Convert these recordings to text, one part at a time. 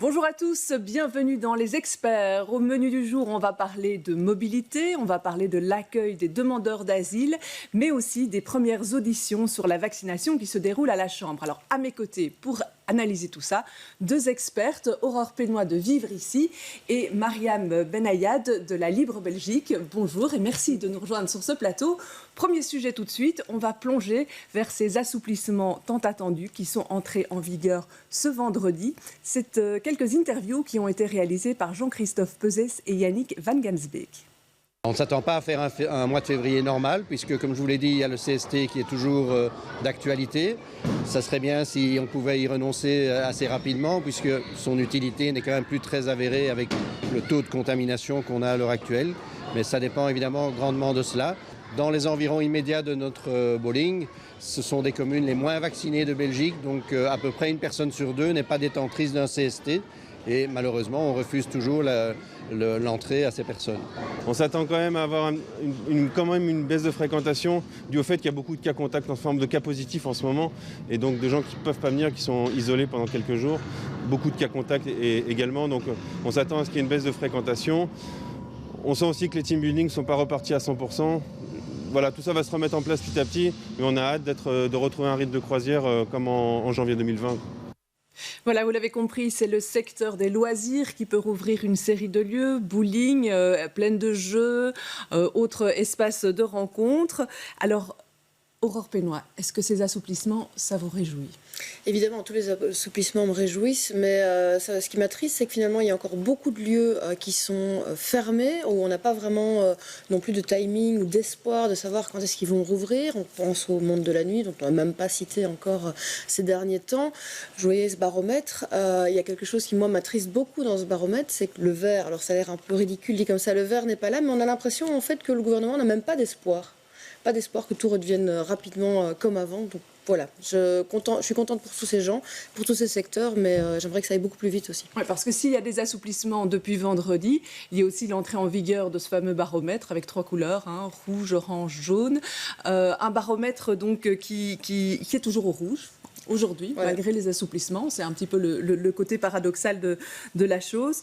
Bonjour à tous, bienvenue dans Les Experts. Au menu du jour, on va parler de mobilité, on va parler de l'accueil des demandeurs d'asile, mais aussi des premières auditions sur la vaccination qui se déroulent à la Chambre. Alors, à mes côtés, pour analyser tout ça, deux expertes, Aurore Pénois de Vivre Ici et Mariam Benayad de la Libre Belgique. Bonjour et merci de nous rejoindre sur ce plateau. Premier sujet tout de suite, on va plonger vers ces assouplissements tant attendus qui sont entrés en vigueur ce vendredi. C'est quelques interviews qui ont été réalisées par Jean-Christophe Peuzès et Yannick Van Gansbeek. On ne s'attend pas à faire un mois de février normal, puisque, comme je vous l'ai dit, il y a le CST qui est toujours d'actualité. Ça serait bien si on pouvait y renoncer assez rapidement, puisque son utilité n'est quand même plus très avérée avec le taux de contamination qu'on a à l'heure actuelle. Mais ça dépend évidemment grandement de cela. Dans les environs immédiats de notre bowling, ce sont des communes les moins vaccinées de Belgique, donc à peu près une personne sur deux n'est pas détentrice d'un CST. Et malheureusement, on refuse toujours l'entrée à ces personnes. On s'attend quand même à avoir quand même une baisse de fréquentation dû au fait qu'il y a beaucoup de cas contacts en forme de cas positifs en ce moment et donc de gens qui ne peuvent pas venir, qui sont isolés pendant quelques jours. Beaucoup de cas contacts également, donc on s'attend à ce qu'il y ait une baisse de fréquentation. On sent aussi que les team building ne sont pas repartis à 100%. Voilà, tout ça va se remettre en place petit à petit, mais on a hâte de retrouver un rythme de croisière comme en janvier 2020. Voilà, vous l'avez compris, c'est le secteur des loisirs qui peut rouvrir une série de lieux, bowling, plein de jeux, autres espaces de rencontres. Alors, Aurore Pénois, est-ce que ces assouplissements, ça vous réjouit ? Évidemment, tous les assouplissements me réjouissent, mais ce qui m'attriste, c'est que finalement, il y a encore beaucoup de lieux qui sont fermés, où on n'a pas vraiment non plus de timing ou d'espoir de savoir quand est-ce qu'ils vont rouvrir. On pense au monde de la nuit, dont on n'a même pas cité encore ces derniers temps. Je voyais ce baromètre. Il y a quelque chose qui, moi, m'attriste beaucoup dans ce baromètre, c'est que le vert, alors ça a l'air un peu ridicule dit comme ça, le vert n'est pas là, mais on a l'impression en fait que le gouvernement n'a même pas d'espoir. Pas d'espoir que tout redevienne rapidement comme avant. Donc voilà, je suis contente pour tous ces gens, pour tous ces secteurs, mais j'aimerais que ça aille beaucoup plus vite aussi. Oui, parce que s'il y a des assouplissements depuis vendredi, il y a aussi l'entrée en vigueur de ce fameux baromètre avec 3 couleurs, rouge, orange, jaune. Un baromètre donc qui est toujours au rouge. Aujourd'hui, voilà. Malgré les assouplissements, c'est un petit peu le côté paradoxal de la chose.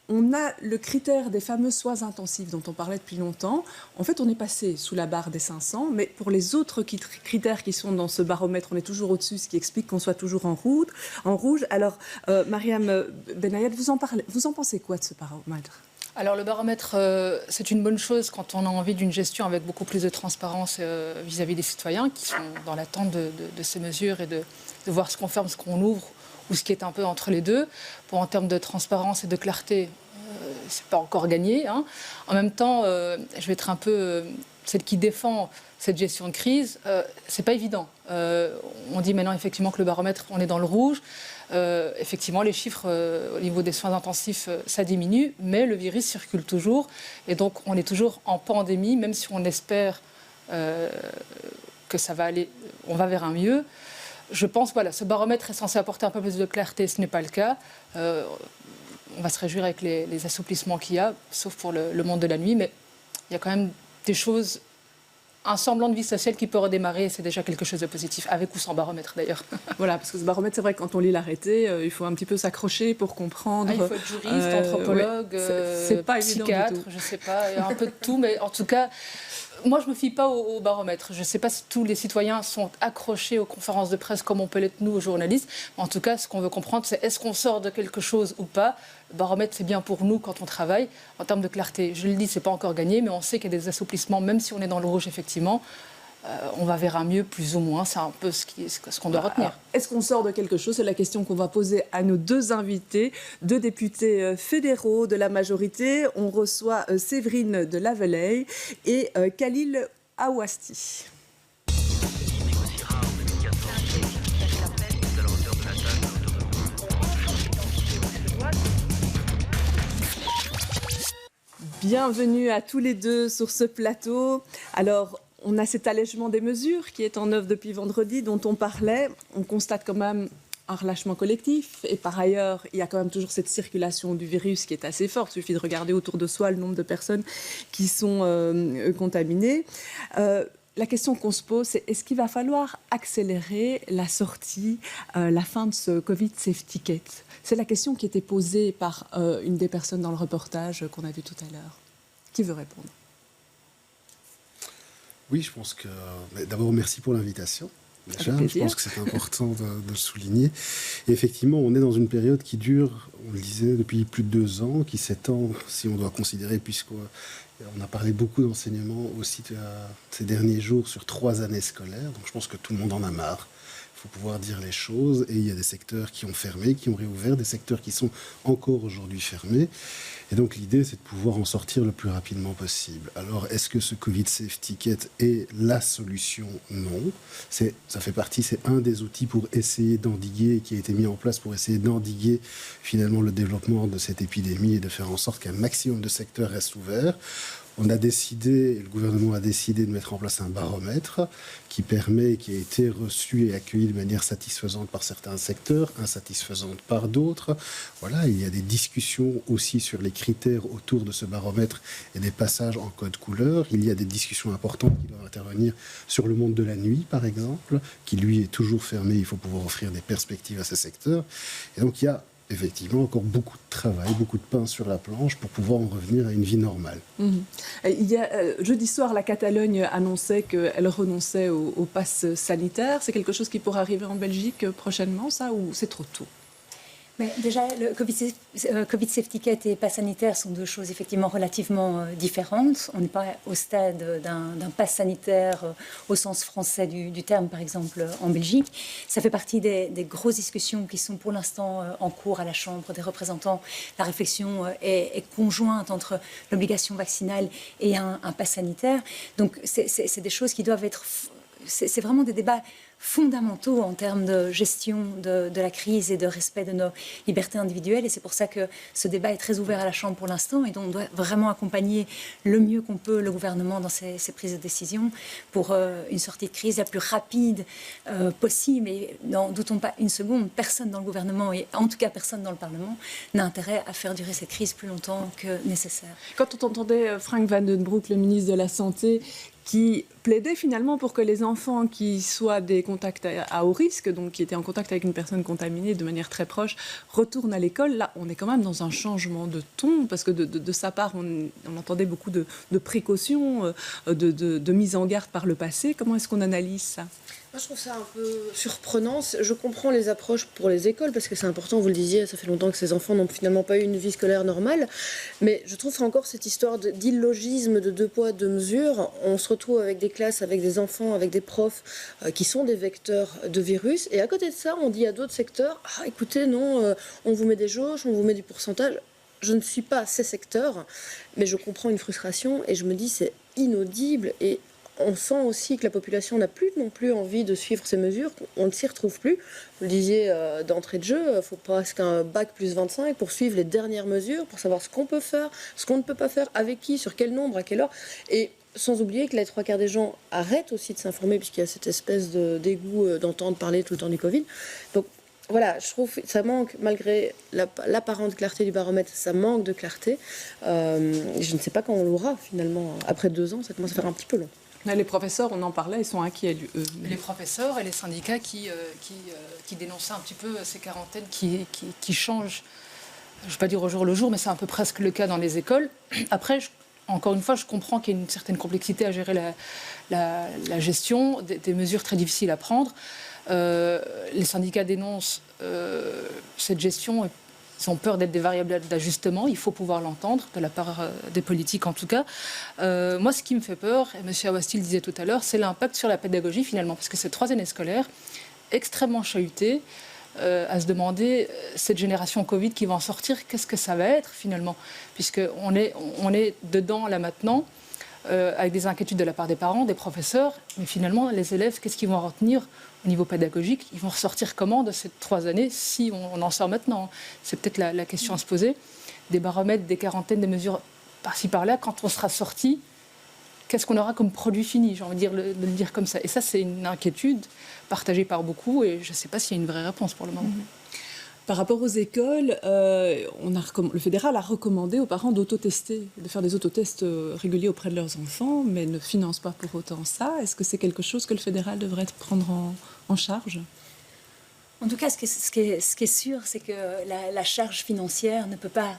On a le critère des fameux soins intensifs dont on parlait depuis longtemps. En fait, on est passé sous la barre des 500, mais pour les autres critères qui sont dans ce baromètre, on est toujours au-dessus, ce qui explique qu'on soit toujours en rouge. Alors, Mariam Benayad, vous en pensez quoi de ce baromètre ? Alors le baromètre, c'est une bonne chose quand on a envie d'une gestion avec beaucoup plus de transparence vis-à-vis des citoyens qui sont dans l'attente de ces mesures et de voir ce qu'on ferme, ce qu'on ouvre, ou ce qui est un peu entre les deux. En termes de transparence et de clarté, c'est pas encore gagné. En même temps, je vais être un peu celle qui défend cette gestion de crise. C'est pas évident. On dit maintenant effectivement que le baromètre, on est dans le rouge. Effectivement, les chiffres au niveau des soins intensifs, ça diminue, mais le virus circule toujours. Et donc, on est toujours en pandémie, même si on espère que ça va aller, on va vers un mieux. Je pense, voilà, ce baromètre est censé apporter un peu plus de clarté, ce n'est pas le cas. On va se réjouir avec les assouplissements qu'il y a, sauf pour le monde de la nuit, mais il y a quand même des choses, un semblant de vie sociale qui peut redémarrer, et c'est déjà quelque chose de positif, avec ou sans baromètre d'ailleurs. Voilà, parce que ce baromètre, c'est vrai que quand on lit l'arrêté, il faut un petit peu s'accrocher pour comprendre. Il faut être juriste, anthropologue, c'est pas psychiatre, évident du tout. Je ne sais pas, un peu de tout, mais en tout cas... Moi, je ne me fie pas au baromètre. Je ne sais pas si tous les citoyens sont accrochés aux conférences de presse comme on peut l'être nous, aux journalistes. En tout cas, ce qu'on veut comprendre, c'est est-ce qu'on sort de quelque chose ou pas. Le baromètre, c'est bien pour nous quand on travaille. En termes de clarté, je le dis, ce n'est pas encore gagné, mais on sait qu'il y a des assouplissements, même si on est dans le rouge, effectivement. On va vers un mieux, plus ou moins. C'est un peu ce qu'on doit retenir. Alors, est-ce qu'on sort de quelque chose ? C'est la question qu'on va poser à nos deux invités, deux députés fédéraux de la majorité. On reçoit Séverine de Lavelaye et Khalil Awasti. Bienvenue à tous les deux sur ce plateau. Alors, on a cet allègement des mesures qui est en œuvre depuis vendredi, dont on parlait. On constate quand même un relâchement collectif. Et par ailleurs, il y a quand même toujours cette circulation du virus qui est assez forte. Il suffit de regarder autour de soi le nombre de personnes qui sont contaminées. la question qu'on se pose, c'est est-ce qu'il va falloir accélérer la sortie, la fin de ce Covid Safety Ticket? C'est la question qui était posée par une des personnes dans le reportage qu'on a vu tout à l'heure. Qui veut répondre? Oui, je pense que... D'abord, merci pour l'invitation. Déjà, je pense que c'est important de le souligner. Et effectivement, on est dans une période qui dure, on le disait, depuis plus de 2 ans, qui s'étend, si on doit considérer, puisqu'on a parlé beaucoup d'enseignement aussi ces derniers jours sur 3 années scolaires. Donc je pense que tout le monde en a marre. Il faut pouvoir dire les choses. Et il y a des secteurs qui ont fermé, qui ont réouvert, des secteurs qui sont encore aujourd'hui fermés. Et donc l'idée, c'est de pouvoir en sortir le plus rapidement possible. Alors, est-ce que ce Covid Safety Ticket est la solution? Non. Ça fait partie, c'est un des outils pour essayer d'endiguer, qui a été mis en place pour essayer d'endiguer finalement le développement de cette épidémie et de faire en sorte qu'un maximum de secteurs restent ouverts. On a décidé, le gouvernement a décidé de mettre en place un baromètre qui a été reçu et accueilli de manière satisfaisante par certains secteurs, insatisfaisante par d'autres. Voilà, il y a des discussions aussi sur les critères autour de ce baromètre et des passages en code couleur. Il y a des discussions importantes qui doivent intervenir sur le monde de la nuit, par exemple, qui lui est toujours fermé. Il faut pouvoir offrir des perspectives à ces secteurs. Et donc il y a effectivement encore beaucoup de travail, beaucoup de pain sur la planche pour pouvoir en revenir à une vie normale. Il y a, jeudi soir, la Catalogne annonçait qu'elle renonçait au pass sanitaire. C'est quelque chose qui pourrait arriver en Belgique prochainement, ça, ou c'est trop tôt? Mais déjà, le Covid Safety Ticket et pass sanitaire sont 2 choses effectivement relativement différentes. On n'est pas au stade d'un pass sanitaire au sens français du terme, par exemple, en Belgique. Ça fait partie des grosses discussions qui sont pour l'instant en cours à la Chambre des représentants. La réflexion est conjointe entre l'obligation vaccinale et un pass sanitaire. Donc, c'est des choses qui doivent être... C'est vraiment des débats fondamentaux en termes de gestion de la crise et de respect de nos libertés individuelles. Et c'est pour ça que ce débat est très ouvert à la Chambre pour l'instant et dont on doit vraiment accompagner le mieux qu'on peut le gouvernement dans ses prises de décision pour une sortie de crise la plus rapide possible. Et n'en doutons pas une seconde, personne dans le gouvernement et en tout cas personne dans le Parlement n'a intérêt à faire durer cette crise plus longtemps que nécessaire. Quand on entendait Frank Van den Broek, le ministre de la Santé, qui plaidait finalement pour que les enfants qui soient des contacts à haut risque, donc qui étaient en contact avec une personne contaminée de manière très proche, retournent à l'école. Là, on est quand même dans un changement de ton, parce que de sa part, on entendait beaucoup de précautions, de mise en garde par le passé. Comment est-ce qu'on analyse ça ? Moi, je trouve ça un peu surprenant. Je comprends les approches pour les écoles, parce que c'est important, vous le disiez, ça fait longtemps que ces enfants n'ont finalement pas eu une vie scolaire normale. Mais je trouve encore cette histoire d'illogisme de 2 poids, 2 mesures. On se retrouve avec des classes, avec des enfants, avec des profs qui sont des vecteurs de virus. Et à côté de ça, on dit à d'autres secteurs, ah, écoutez, non, on vous met des jauges, on vous met du pourcentage. Je ne suis pas ces secteurs, mais je comprends une frustration et je me dis c'est inaudible et on sent aussi que la population n'a plus non plus envie de suivre ces mesures, on ne s'y retrouve plus. Vous le disiez d'entrée de jeu, il faut presque un bac plus 25 pour suivre les dernières mesures, pour savoir ce qu'on peut faire, ce qu'on ne peut pas faire, avec qui, sur quel nombre, à quelle heure. Et sans oublier que les 3/4 des gens arrêtent aussi de s'informer puisqu'il y a cette espèce de dégoût d'entendre parler tout le temps du Covid. Donc voilà, je trouve que ça manque, malgré l'apparente clarté du baromètre, ça manque de clarté. Je ne sais pas quand on l'aura finalement. Après 2 ans, ça commence à faire un petit peu long. Les professeurs, on en parlait, ils sont inquiets, eux. Les professeurs et les syndicats qui dénonçaient un petit peu ces quarantaines qui changent, je ne vais pas dire au jour le jour, mais c'est un peu presque le cas dans les écoles. Après, encore une fois, je comprends qu'il y a une certaine complexité à gérer la gestion, des mesures très difficiles à prendre. Les syndicats dénoncent cette gestion. Ils ont peur d'être des variables d'ajustement. Il faut pouvoir l'entendre, de la part des politiques en tout cas. Moi, ce qui me fait peur, et M. Awastil le disait tout à l'heure, c'est l'impact sur la pédagogie finalement. Parce que ces 3 années scolaires, extrêmement chahutées, à se demander, cette génération Covid qui va en sortir, qu'est-ce que ça va être finalement? Puisqu'on est dedans là maintenant, avec des inquiétudes de la part des parents, des professeurs. Mais finalement, les élèves, qu'est-ce qu'ils vont en retenir au niveau pédagogique? Ils vont ressortir comment de ces 3 années si on en sort maintenant? C'est peut-être la question à se poser. Des baromètres, des quarantaines, des mesures par-ci par-là. Quand on sera sorti, qu'est-ce qu'on aura comme produit fini? J'ai envie de le dire comme ça. Et ça, c'est une inquiétude partagée par beaucoup. Et je ne sais pas s'il y a une vraie réponse pour le moment. Par rapport aux écoles, le fédéral a recommandé aux parents d'autotester, de faire des autotests réguliers auprès de leurs enfants, mais ne finance pas pour autant ça. Est-ce que c'est quelque chose que le fédéral devrait prendre en charge ? En tout cas, ce qui est sûr, c'est que la charge financière ne peut pas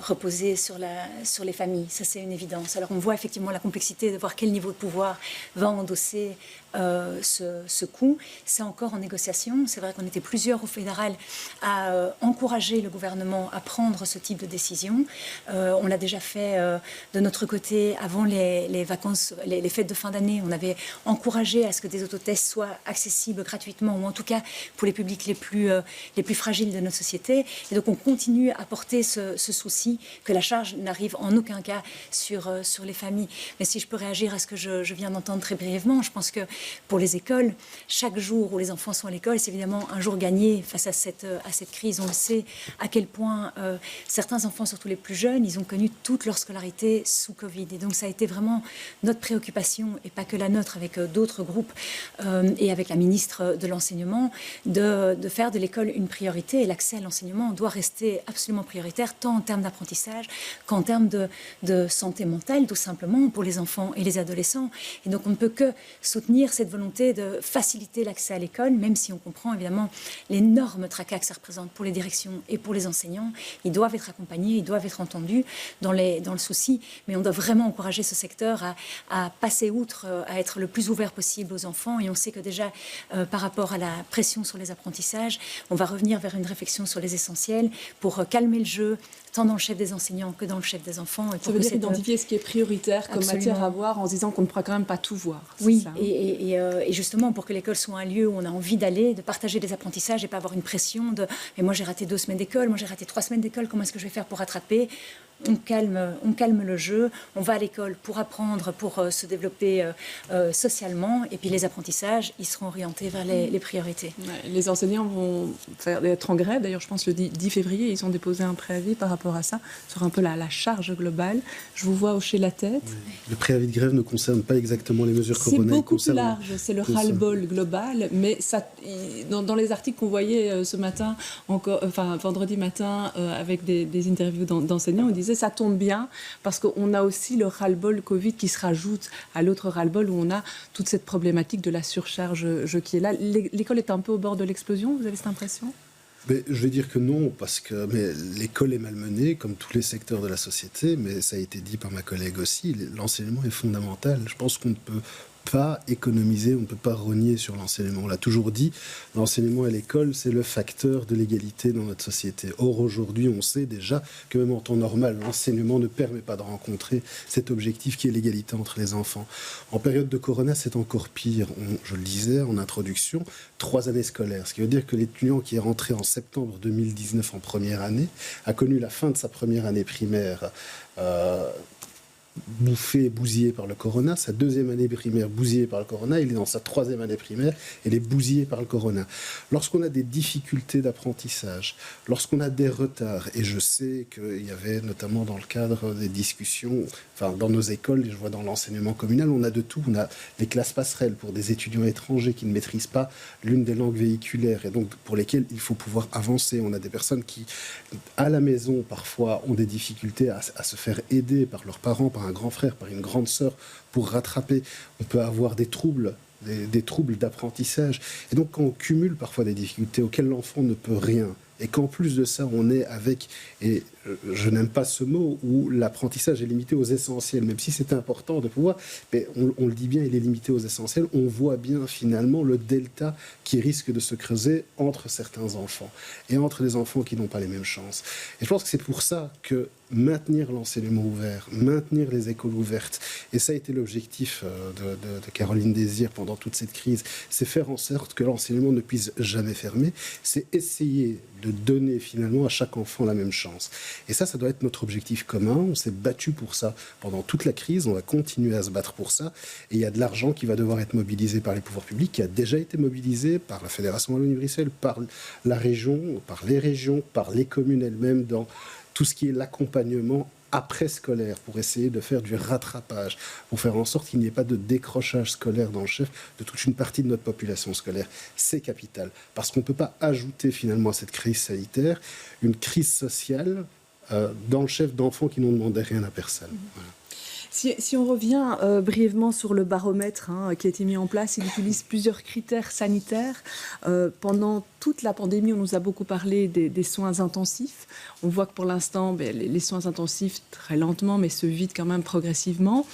reposer sur les familles. Ça, c'est une évidence. Alors, on voit effectivement la complexité de voir quel niveau de pouvoir va endosser ce coût. C'est encore en négociation. C'est vrai qu'on était plusieurs au fédéral à encourager le gouvernement à prendre ce type de décision. On l'a déjà fait de notre côté avant les vacances, les fêtes de fin d'année. On avait encouragé à ce que des autotests soient accessibles gratuitement, ou en tout cas pour les publics les plus fragiles de notre société. Et donc on continue à porter ce souci que la charge n'arrive en aucun cas sur les familles. Mais si je peux réagir à ce que je viens d'entendre très brièvement, je pense que pour les écoles, chaque jour où les enfants sont à l'école, c'est évidemment un jour gagné face à cette crise. On le sait à quel point certains enfants, surtout les plus jeunes, ils ont connu toute leur scolarité sous Covid. Et donc ça a été vraiment notre préoccupation, et pas que la nôtre, avec d'autres groupes et avec la ministre de l'Enseignement, de faire de l'école une priorité. Et l'accès à l'enseignement doit rester absolument prioritaire, tant en termes d'apprentissage qu'en termes de santé mentale, tout simplement, pour les enfants et les adolescents. Et donc on ne peut que soutenir cette volonté de faciliter l'accès à l'école, même si on comprend évidemment l'énorme tracas que ça représente pour les directions et pour les enseignants. Ils doivent être accompagnés, ils doivent être entendus dans le souci, mais on doit vraiment encourager ce secteur à passer outre, à être le plus ouvert possible aux enfants. Et on sait que déjà, par rapport à la pression sur les apprentissages, on va revenir vers une réflexion sur les essentiels pour calmer le jeu, tant dans le chef des enseignants que dans le chef des enfants. Et ça veut dire identifier ce qui est prioritaire comme matière à voir en se disant qu'on ne pourra quand même pas tout voir. Oui, ça, hein. et justement pour que l'école soit un lieu où on a envie d'aller, de partager des apprentissages et pas avoir une pression de « mais moi j'ai raté 2 semaines d'école, moi j'ai raté 3 semaines d'école, comment est-ce que je vais faire pour rattraper ?» On calme le jeu, on va à l'école pour apprendre, pour se développer socialement, et puis les apprentissages, ils seront orientés vers les priorités. Ouais, les enseignants vont être en grève, d'ailleurs je pense le 10 février, ils ont déposé un préavis par rapport à ça, sur un peu la charge globale. Je vous vois hocher la tête. Oui. Le préavis de grève ne concerne pas exactement les mesures corona. C'est beaucoup plus large, c'est le ras-le-bol global, mais ça, dans les articles qu'on voyait ce matin, vendredi matin, avec des interviews d'enseignants, on disait ça tombe bien parce qu'on a aussi le ras-le-bol Covid qui se rajoute à l'autre ras-le-bol où on a toute cette problématique de la surcharge qui est là. L'école est un peu au bord de l'explosion, vous avez cette impression ? Mais je vais dire que non, parce que l'école est malmenée, comme tous les secteurs de la société, mais ça a été dit par ma collègue aussi, l'enseignement est fondamental. Je pense qu'on ne peut pas économiser, on ne peut pas rogner sur l'enseignement. On l'a toujours dit, l'enseignement à l'école, c'est le facteur de l'égalité dans notre société. Or, aujourd'hui, on sait déjà que même en temps normal, l'enseignement ne permet pas de rencontrer cet objectif qui est l'égalité entre les enfants. En période de corona, c'est encore pire. Je le disais en introduction, 3 années scolaires. Ce qui veut dire que l'étudiant qui est rentré en septembre 2019 en première année a connu la fin de sa première année primaire bousillé par le corona, sa 2e année primaire bousillée par le corona, il est dans sa 3e année primaire, elle est bousillée par le corona. Lorsqu'on a des difficultés d'apprentissage, lorsqu'on a des retards, et je sais qu'il y avait notamment dans le cadre des discussions, dans nos écoles, et je vois dans l'enseignement communal, on a de tout, on a les classes passerelles pour des étudiants étrangers qui ne maîtrisent pas l'une des langues véhiculaires, et donc pour lesquelles il faut pouvoir avancer. On a des personnes qui, à la maison, parfois, ont des difficultés à se faire aider par leurs parents, par un grand frère, par une grande sœur, pour rattraper. On peut avoir des troubles d'apprentissage. Et donc, quand on cumule parfois des difficultés auxquelles l'enfant ne peut rien, et qu'en plus de ça, on est avec, et je n'aime pas ce mot, où l'apprentissage est limité aux essentiels, même si c'est important de pouvoir, mais on le dit bien, il est limité aux essentiels, on voit bien finalement le delta qui risque de se creuser entre certains enfants, et entre les enfants qui n'ont pas les mêmes chances. Et je pense que c'est pour ça que maintenir l'enseignement ouvert, maintenir les écoles ouvertes, et ça a été l'objectif de Caroline Désir pendant toute cette crise, c'est faire en sorte que l'enseignement ne puisse jamais fermer, c'est essayer de donner finalement à chaque enfant la même chance. Et ça doit être notre objectif commun. On s'est battu pour ça pendant toute la crise, on va continuer à se battre pour ça, et il y a de l'argent qui va devoir être mobilisé par les pouvoirs publics, qui a déjà été mobilisé par la Fédération Wallonie-Bruxelles, par la région, par les régions, par les communes elles-mêmes, dans tout ce qui est l'accompagnement après-scolaire pour essayer de faire du rattrapage, pour faire en sorte qu'il n'y ait pas de décrochage scolaire dans le chef de toute une partie de notre population scolaire. C'est capital. Parce qu'on ne peut pas ajouter finalement à cette crise sanitaire une crise sociale dans le chef d'enfants qui n'ont demandé rien à personne. Voilà. Si on revient brièvement sur le baromètre qui a été mis en place, il utilise plusieurs critères sanitaires. Pendant toute la pandémie, on nous a beaucoup parlé des soins intensifs. On voit que pour l'instant, les soins intensifs, très lentement, mais se vident quand même progressivement.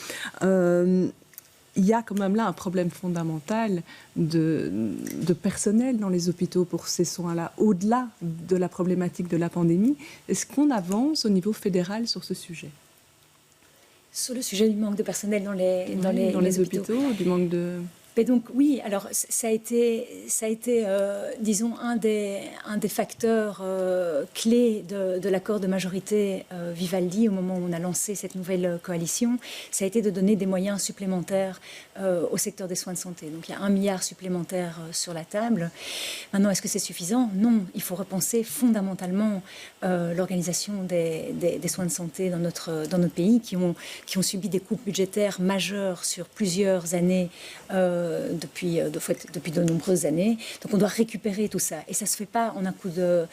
Il y a quand même là un problème fondamental de personnel dans les hôpitaux pour ces soins-là, au-delà de la problématique de la pandémie. Est-ce qu'on avance au niveau fédéral sur ce sujet ? Sur le sujet du manque de personnel dans les hôpitaux, du manque de... Mais donc oui, alors ça a été disons, un des facteurs clés de l'accord de majorité Vivaldi au moment où on a lancé cette nouvelle coalition. Ça a été de donner des moyens supplémentaires au secteur des soins de santé. Donc il y a 1 milliard supplémentaire sur la table. Maintenant, est-ce que c'est suffisant ? Non, il faut repenser fondamentalement l'organisation des soins de santé dans notre pays qui ont subi des coupes budgétaires majeures sur plusieurs années depuis de nombreuses années. Donc on doit récupérer tout ça. Et ça ne se fait pas en un coup de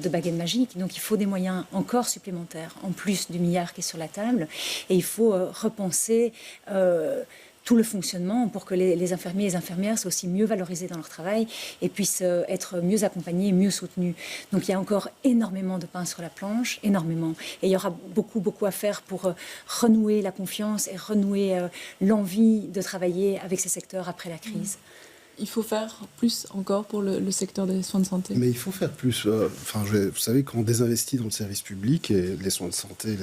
baguette magique. Donc il faut des moyens encore supplémentaires, en plus du milliard qui est sur la table. Et il faut repenser tout le fonctionnement pour que les infirmiers et les infirmières soient aussi mieux valorisés dans leur travail et puissent être mieux accompagnés, mieux soutenus. Donc il y a encore énormément de pain sur la planche, énormément. Et il y aura beaucoup à faire pour renouer la confiance et renouer l'envie de travailler avec ces secteurs après la crise. Il faut faire plus encore pour le secteur des soins de santé. Mais il faut faire plus. Vous savez, quand on désinvestit dans le service public, et les soins de santé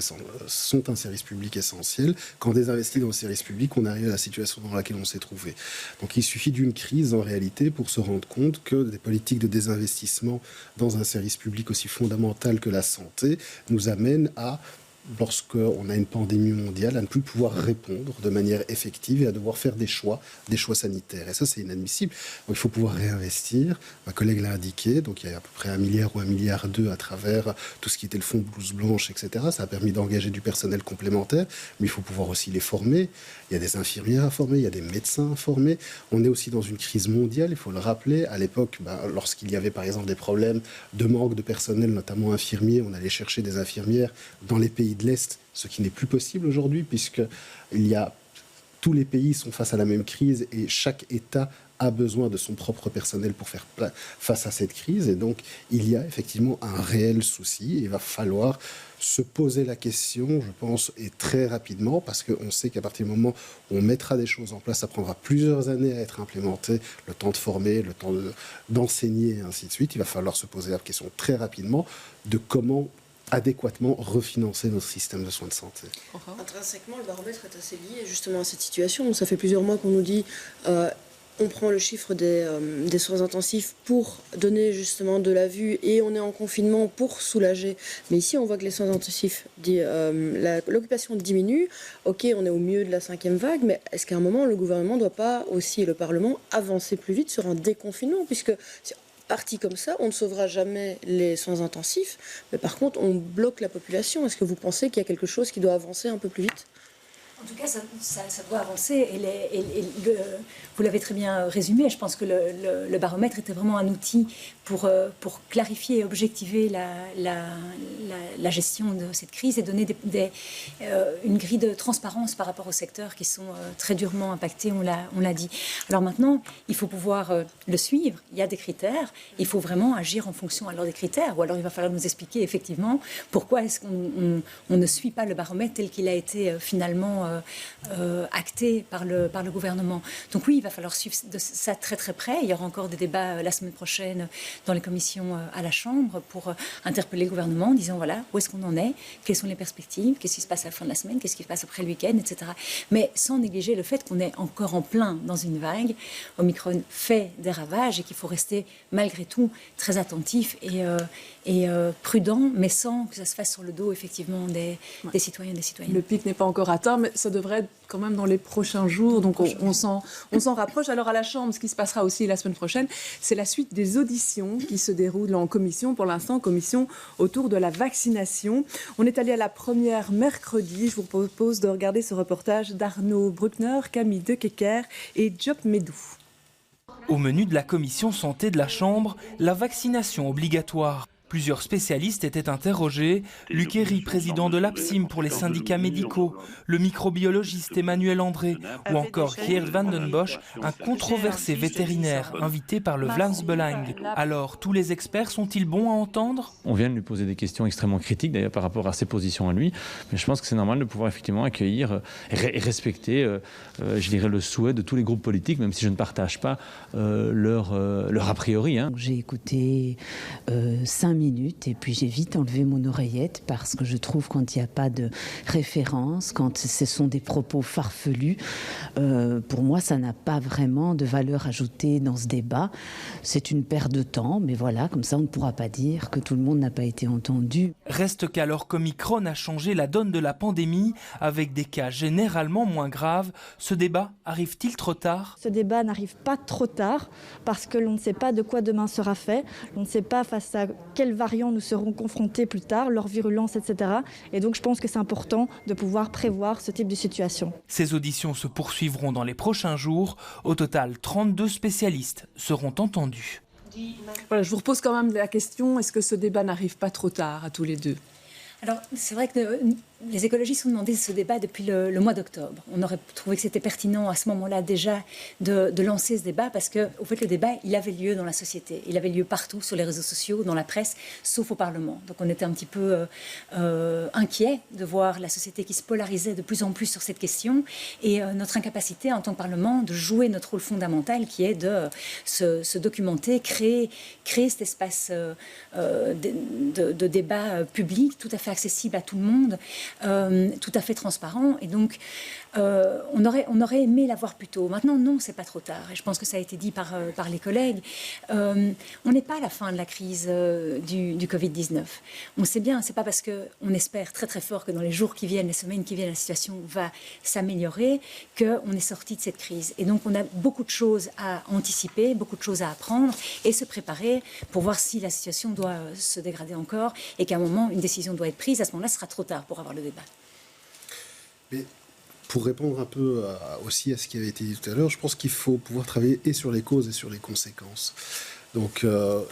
sont un service public essentiel, quand on désinvestit dans le service public, on arrive à la situation dans laquelle on s'est trouvé. Donc il suffit d'une crise, en réalité, pour se rendre compte que des politiques de désinvestissement dans un service public aussi fondamental que la santé nous amènent à, lorsqu'on a une pandémie mondiale, à ne plus pouvoir répondre de manière effective et à devoir faire des choix sanitaires. Et ça, c'est inadmissible. Donc, il faut pouvoir réinvestir. Ma collègue l'a indiqué. Donc, il y a à peu près 1 milliard ou 1,2 milliard à travers tout ce qui était le fonds blouse blanche, etc. Ça a permis d'engager du personnel complémentaire, mais il faut pouvoir aussi les former. Il y a des infirmières à former, il y a des médecins à former. On est aussi dans une crise mondiale, il faut le rappeler. À l'époque, lorsqu'il y avait par exemple des problèmes de manque de personnel, notamment infirmiers, on allait chercher des infirmières dans les pays de l'Est, ce qui n'est plus possible aujourd'hui, puisque tous les pays sont face à la même crise et chaque État a besoin de son propre personnel pour faire face à cette crise. Et donc, il y a effectivement un réel souci. Il va falloir se poser la question, je pense, et très rapidement, parce qu'on sait qu'à partir du moment où on mettra des choses en place, ça prendra plusieurs années à être implémenté, le temps de former, le temps d'enseigner, et ainsi de suite. Il va falloir se poser la question très rapidement de comment adéquatement refinancer notre système de soins de santé. Intrinsèquement, le baromètre est assez lié justement à cette situation. Ça fait plusieurs mois qu'on nous dit on prend le chiffre des soins intensifs pour donner justement de la vue et on est en confinement pour soulager. Mais ici, on voit que les soins intensifs, l'occupation diminue. Ok, on est au milieu de la 5e vague, mais est-ce qu'à un moment, le gouvernement ne doit pas aussi, et le Parlement, avancer plus vite sur un déconfinement, puisque parti comme ça, on ne sauvera jamais les soins intensifs, mais par contre, on bloque la population. Est-ce que vous pensez qu'il y a quelque chose qui doit avancer un peu plus vite ? En tout cas, ça doit avancer. Vous l'avez très bien résumé. Je pense que le baromètre était vraiment un outil pour clarifier et objectiver la gestion de cette crise et donner une grille de transparence par rapport aux secteurs qui sont très durement impactés, on l'a dit. Alors maintenant, il faut pouvoir le suivre. Il y a des critères. Il faut vraiment agir en fonction alors des critères. Ou alors il va falloir nous expliquer effectivement pourquoi est-ce qu'on ne suit pas le baromètre tel qu'il a été finalement acté par le gouvernement. Donc oui, il va falloir suivre de ça très très près. Il y aura encore des débats la semaine prochaine dans les commissions à la Chambre pour interpeller le gouvernement en disant voilà, où est-ce qu'on en est, quelles sont les perspectives, qu'est-ce qui se passe à la fin de la semaine, qu'est-ce qui se passe après le week-end, etc. Mais sans négliger le fait qu'on est encore en plein dans une vague. Omicron fait des ravages et qu'il faut rester malgré tout très attentif et prudent, mais sans que ça se fasse sur le dos effectivement des citoyens et des citoyennes. Le pic n'est pas encore atteint, mais ça devrait être quand même dans les prochains jours, donc on s'en rapproche. Alors à la Chambre, ce qui se passera aussi la semaine prochaine, c'est la suite des auditions qui se déroulent en commission. Pour l'instant, commission autour de la vaccination. On est allé à la première mercredi. Je vous propose de regarder ce reportage d'Arnaud Bruckner, Camille Dekekker et Diop Medou. Au menu de la commission santé de la Chambre, la vaccination obligatoire. Plusieurs spécialistes étaient interrogés. Luc Herry, président de l'APSIM pour les syndicats médicaux, le microbiologiste Emmanuel André ou encore Geert van den Bosch, un controversé vétérinaire invité par le Vlaams Belang. Alors, tous les experts sont-ils bons à entendre? On vient de lui poser des questions extrêmement critiques d'ailleurs par rapport à ses positions à lui, mais je pense que c'est normal de pouvoir effectivement accueillir et respecter, je dirais, le souhait de tous les groupes politiques, même si je ne partage pas leur a priori. J'ai écouté 5 minutes et puis j'ai vite enlevé mon oreillette parce que je trouve quand il n'y a pas de référence, quand ce sont des propos farfelus, pour moi ça n'a pas vraiment de valeur ajoutée dans ce débat. C'est une perte de temps, mais voilà, comme ça on ne pourra pas dire que tout le monde n'a pas été entendu. Reste qu'alors qu'Omicron a changé la donne de la pandémie, avec des cas généralement moins graves, ce débat arrive-t-il trop tard? Ce débat n'arrive pas trop tard parce que l'on ne sait pas de quoi demain sera fait, on ne sait pas face à quels variants nous serons confrontés plus tard, leur virulence, etc. Et donc je pense que c'est important de pouvoir prévoir ce type de situation. Ces auditions se poursuivront dans les prochains jours. Au total, 32 spécialistes seront entendus. Voilà, je vous repose quand même la question, est-ce que ce débat n'arrive pas trop tard à tous les deux? Alors, c'est vrai que les écologistes ont demandé ce débat depuis le mois d'octobre. On aurait trouvé que c'était pertinent à ce moment-là déjà de lancer ce débat parce que, au fait, le débat, il avait lieu dans la société. Il avait lieu partout, sur les réseaux sociaux, dans la presse, sauf au Parlement. Donc on était un petit peu inquiets de voir la société qui se polarisait de plus en plus sur cette question et notre incapacité en tant que Parlement de jouer notre rôle fondamental qui est de se documenter, créer cet espace de débat public tout à fait accessible à tout le monde, tout à fait transparent. Et donc, on aurait aimé l'avoir plus tôt. Maintenant, non, c'est pas trop tard. Et je pense que ça a été dit par les collègues. On n'est pas à la fin de la crise du Covid-19. On sait bien, c'est pas parce qu'on espère très très fort que dans les jours qui viennent, les semaines qui viennent, la situation va s'améliorer qu'on est sorti de cette crise. Et donc, on a beaucoup de choses à anticiper, beaucoup de choses à apprendre et se préparer pour voir si la situation doit se dégrader encore et qu'à un moment, une décision doit être prise. À ce moment-là, ce sera trop tard pour avoir le débat. Mais pour répondre un peu aussi à ce qui avait été dit tout à l'heure, je pense qu'il faut pouvoir travailler et sur les causes et sur les conséquences. Donc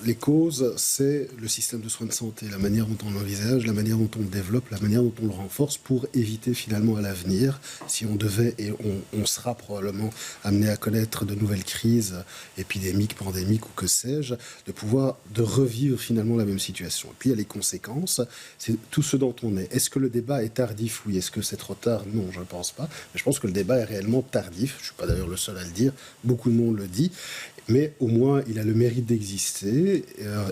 les causes, c'est le système de soins de santé, la manière dont on l'envisage, la manière dont on le développe, la manière dont on le renforce pour éviter finalement à l'avenir, si on devait, et on sera probablement amené à connaître de nouvelles crises épidémiques, pandémiques ou que sais-je, de revivre finalement la même situation. Et puis il y a les conséquences, c'est tout ce dont on est. Est-ce que le débat est tardif? Oui. Est-ce que c'est trop tard? Non, je ne pense pas. Mais je pense que le débat est réellement tardif. Je ne suis pas d'ailleurs le seul à le dire. Beaucoup de monde le dit. Mais au moins, il a le mérite d'exister.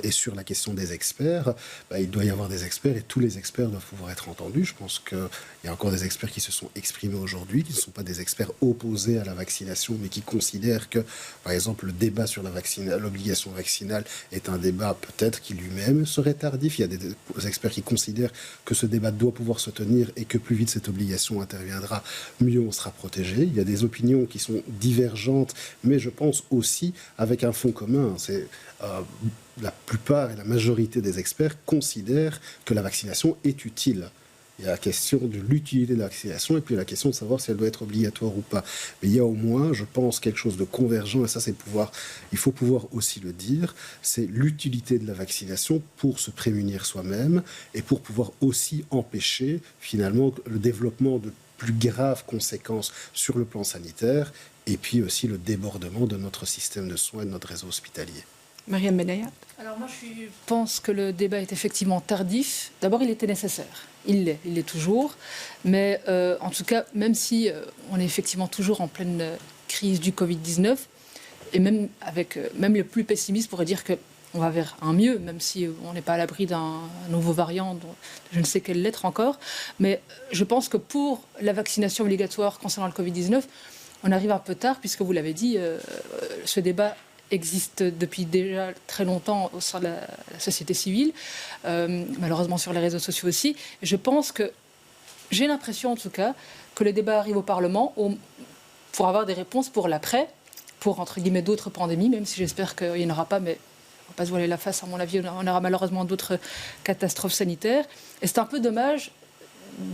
Et sur la question des experts, il doit y avoir des experts et tous les experts doivent pouvoir être entendus. Je pense qu'il y a encore des experts qui se sont exprimés aujourd'hui, qui ne sont pas des experts opposés à la vaccination, mais qui considèrent que, par exemple, le débat sur l'obligation vaccinale est un débat peut-être qui lui-même serait tardif. Il y a des experts qui considèrent que ce débat doit pouvoir se tenir et que plus vite cette obligation interviendra, mieux on sera protégé. Il y a des opinions qui sont divergentes, mais je pense aussi avec un fond commun. C'est la plupart et la majorité des experts considèrent que la vaccination est utile. Il y a la question de l'utilité de la vaccination et puis la question de savoir si elle doit être obligatoire ou pas. Mais il y a au moins, je pense, quelque chose de convergent, et ça, il faut pouvoir aussi le dire, c'est l'utilité de la vaccination pour se prémunir soi-même et pour pouvoir aussi empêcher, finalement, le développement de plus graves conséquences sur le plan sanitaire et puis aussi le débordement de notre système de soins et de notre réseau hospitalier. Mariam Benayat. Alors moi, je pense que le débat est effectivement tardif. D'abord, il était nécessaire. Il l'est toujours. Mais en tout cas, même si on est effectivement toujours en pleine crise du Covid-19, et même le plus pessimiste pourrait dire qu'on va vers un mieux, même si on n'est pas à l'abri d'un nouveau variant dont je ne sais quelle lettre encore. Mais je pense que pour la vaccination obligatoire concernant le Covid-19, on arrive un peu tard, puisque vous l'avez dit, ce débat existe depuis déjà très longtemps au sein de la société civile, malheureusement sur les réseaux sociaux aussi. Je pense que, j'ai l'impression en tout cas, que le débat arrive au Parlement pour avoir des réponses pour l'après, pour, entre guillemets, d'autres pandémies, même si j'espère qu'il n'y en aura pas, mais on ne va pas se voiler la face, à mon avis, on aura malheureusement d'autres catastrophes sanitaires. Et c'est un peu dommage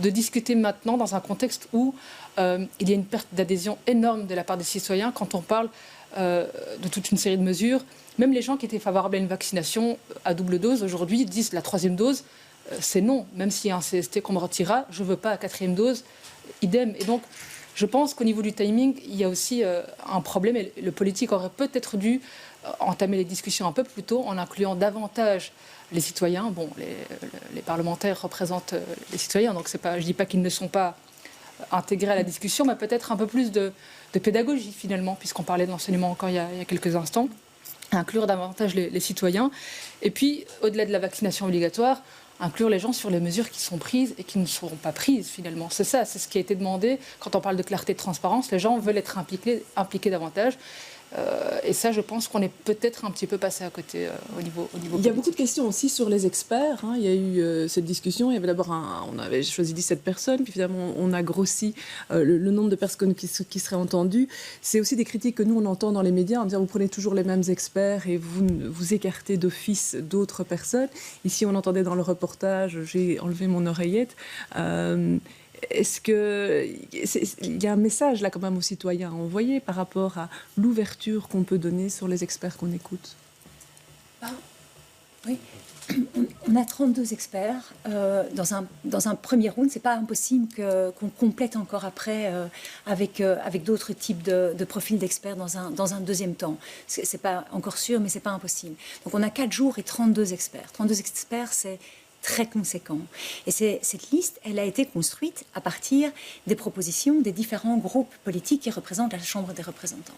de discuter maintenant dans un contexte où il y a une perte d'adhésion énorme de la part des citoyens quand on parle de toute une série de mesures. Même les gens qui étaient favorables à une vaccination à double dose, aujourd'hui, disent la 3e dose, c'est non. Même s'il y a un CST qu'on me retirera, je ne veux pas la 4e dose, idem. Et donc, je pense qu'au niveau du timing, il y a aussi un problème. Et le politique aurait peut-être dû entamer les discussions un peu plus tôt en incluant davantage les citoyens. Bon, les parlementaires représentent les citoyens, donc je ne dis pas qu'ils ne sont pas intégrés à la discussion, mais peut-être un peu plus de pédagogie finalement, puisqu'on parlait de l'enseignement encore il y a quelques instants, inclure davantage les citoyens. Et puis, au-delà de la vaccination obligatoire, inclure les gens sur les mesures qui sont prises et qui ne seront pas prises finalement. C'est ça, c'est ce qui a été demandé. Quand on parle de clarté et de transparence, les gens veulent être impliqués davantage. Et ça, je pense qu'on est peut-être un petit peu passé à côté au niveau Il y a beaucoup de questions aussi sur les experts. Il y a eu cette discussion. Il y avait d'abord on avait choisi 17 personnes, puis finalement on a grossi le nombre de personnes qui seraient entendues. C'est aussi des critiques que nous on entend dans les médias en disant vous prenez toujours les mêmes experts et vous écartez d'office d'autres personnes. Ici on entendait dans le reportage, j'ai enlevé mon oreillette. Est-ce qu'il y a un message là quand même aux citoyens à envoyer par rapport à l'ouverture qu'on peut donner sur les experts qu'on écoute? Oui, on a 32 experts dans un premier round. C'est pas impossible qu'on complète encore après avec d'autres types de profils d'experts dans un deuxième temps. C'est pas encore sûr, mais c'est pas impossible. Donc on a 4 jours et 32 experts. 32 experts, c'est très conséquent. Et cette liste, elle a été construite à partir des propositions des différents groupes politiques qui représentent la Chambre des représentants.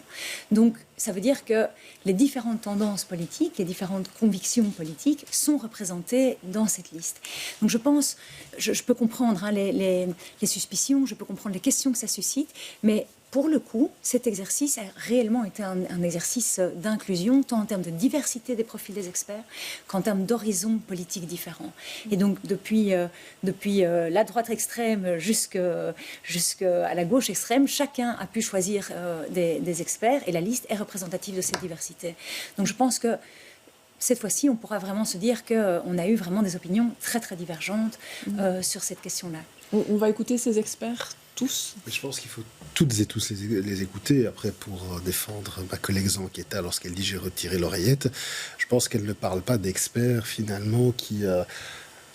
Donc, ça veut dire que les différentes tendances politiques, les différentes convictions politiques sont représentées dans cette liste. Donc, je pense, je peux comprendre les suspicions, je peux comprendre les questions que ça suscite, mais pour le coup, cet exercice a réellement été un exercice d'inclusion, tant en termes de diversité des profils des experts qu'en termes d'horizons politiques différents. Et donc, depuis la droite extrême jusqu'à la gauche extrême, chacun a pu choisir des experts et la liste est représentative de cette diversité. Donc, je pense que cette fois-ci, on pourra vraiment se dire qu'on a eu vraiment des opinions très, très divergentes sur cette question-là. On va écouter ces experts tous. Mais je pense qu'il faut toutes et tous les écouter. Après, pour défendre ma collègue Zanquetta lorsqu'elle dit « j'ai retiré l'oreillette », je pense qu'elle ne parle pas d'experts finalement qui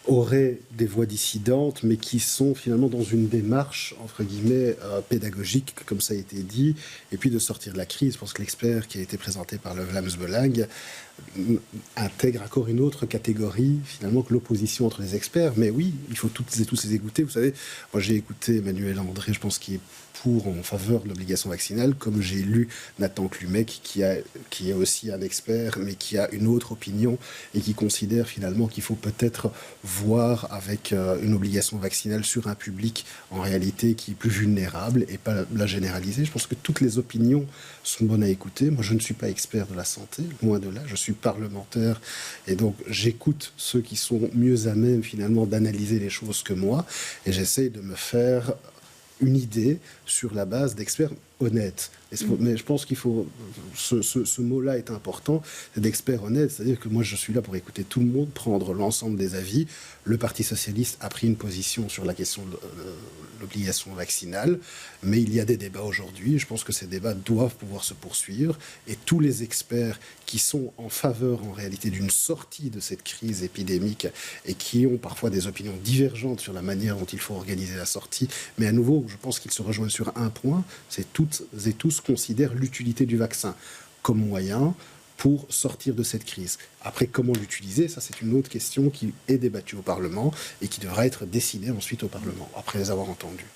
auraient des voix dissidentes, mais qui sont finalement dans une démarche, entre guillemets, pédagogique, comme ça a été dit, et puis de sortir de la crise. Je pense que l'expert qui a été présenté par le Vlaams Belang intègre encore une autre catégorie, finalement, que l'opposition entre les experts. Mais oui, il faut toutes et tous les écouter. Vous savez, moi j'ai écouté Emmanuel André, je pense qu'il est en faveur de l'obligation vaccinale, comme j'ai lu Nathan Klumec, qui est aussi un expert, mais qui a une autre opinion et qui considère finalement qu'il faut peut-être voir avec une obligation vaccinale sur un public en réalité qui est plus vulnérable et pas la généraliser. Je pense que toutes les opinions sont bonnes à écouter. Moi, je ne suis pas expert de la santé, loin de là. Je suis parlementaire et donc j'écoute ceux qui sont mieux à même finalement d'analyser les choses que moi et j'essaie de me faire une idée sur la base d'experts honnêtes. Mais je pense qu'il faut... Ce mot-là est important, c'est d'experts honnêtes, c'est-à-dire que moi je suis là pour écouter tout le monde, prendre l'ensemble des avis. Le Parti socialiste a pris une position sur la question de l'obligation vaccinale, mais il y a des débats aujourd'hui, je pense que ces débats doivent pouvoir se poursuivre, et tous les experts qui sont en faveur en réalité d'une sortie de cette crise épidémique et qui ont parfois des opinions divergentes sur la manière dont il faut organiser la sortie, mais à nouveau, je pense qu'ils se rejoignent sur un point, c'est toutes et tous considèrent l'utilité du vaccin comme moyen pour sortir de cette crise. Après, comment l'utiliser, ça c'est une autre question qui est débattue au Parlement et qui devra être décidée ensuite au Parlement, après les avoir entendus.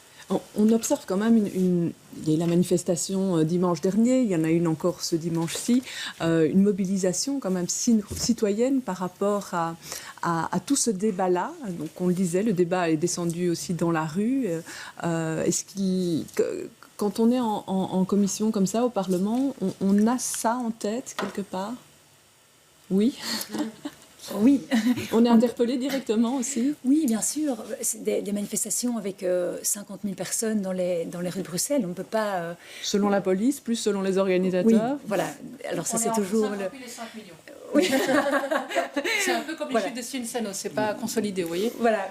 On observe quand même il y a eu la manifestation dimanche dernier, il y en a une encore ce dimanche-ci, une mobilisation quand même citoyenne par rapport à tout ce débat-là. Donc on le disait, le débat est descendu aussi dans la rue. Quand on est en commission comme ça au Parlement, on a ça en tête quelque part? Oui. Oui. On est interpellé directement aussi? Oui, bien sûr. C'est des manifestations avec 50 000 personnes dans les rues de Bruxelles. On ne peut pas... Selon la police, plus selon les organisateurs? Oui, voilà. Alors ça, c'est toujours... Les 5 millions. Oui. C'est un peu comme les chiffres de Cinsano, c'est pas consolidé, vous voyez. Voilà.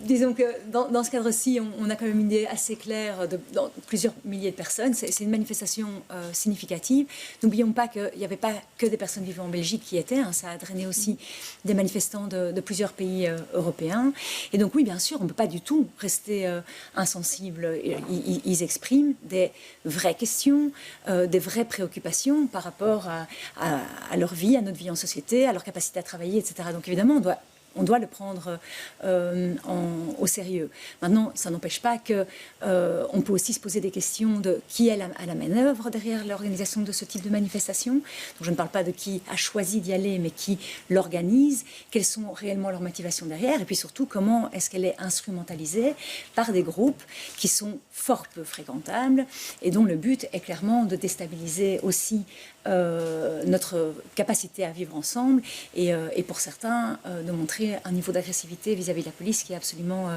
Disons que dans ce cadre-ci, on a quand même une idée assez claire de plusieurs milliers de personnes. C'est une manifestation significative. N'oublions pas qu'il n'y avait pas que des personnes vivant en Belgique qui étaient. Ça a drainé aussi des manifestants de plusieurs pays européens. Et donc oui, bien sûr, on ne peut pas du tout rester insensible. Ils expriment des vraies questions, des vraies préoccupations par rapport à leur vie, à notre vie en société, à leur capacité à travailler, etc. Donc évidemment, on doit le prendre au sérieux. Maintenant, ça n'empêche pas qu'on peut aussi se poser des questions de qui est à la manœuvre derrière l'organisation de ce type de manifestation. Donc, je ne parle pas de qui a choisi d'y aller, mais qui l'organise, quelles sont réellement leurs motivations derrière, et puis surtout, comment est-ce qu'elle est instrumentalisée par des groupes qui sont fort peu fréquentables et dont le but est clairement de déstabiliser aussi notre capacité à vivre ensemble et pour certains de montrer un niveau d'agressivité vis-à-vis de la police qui est absolument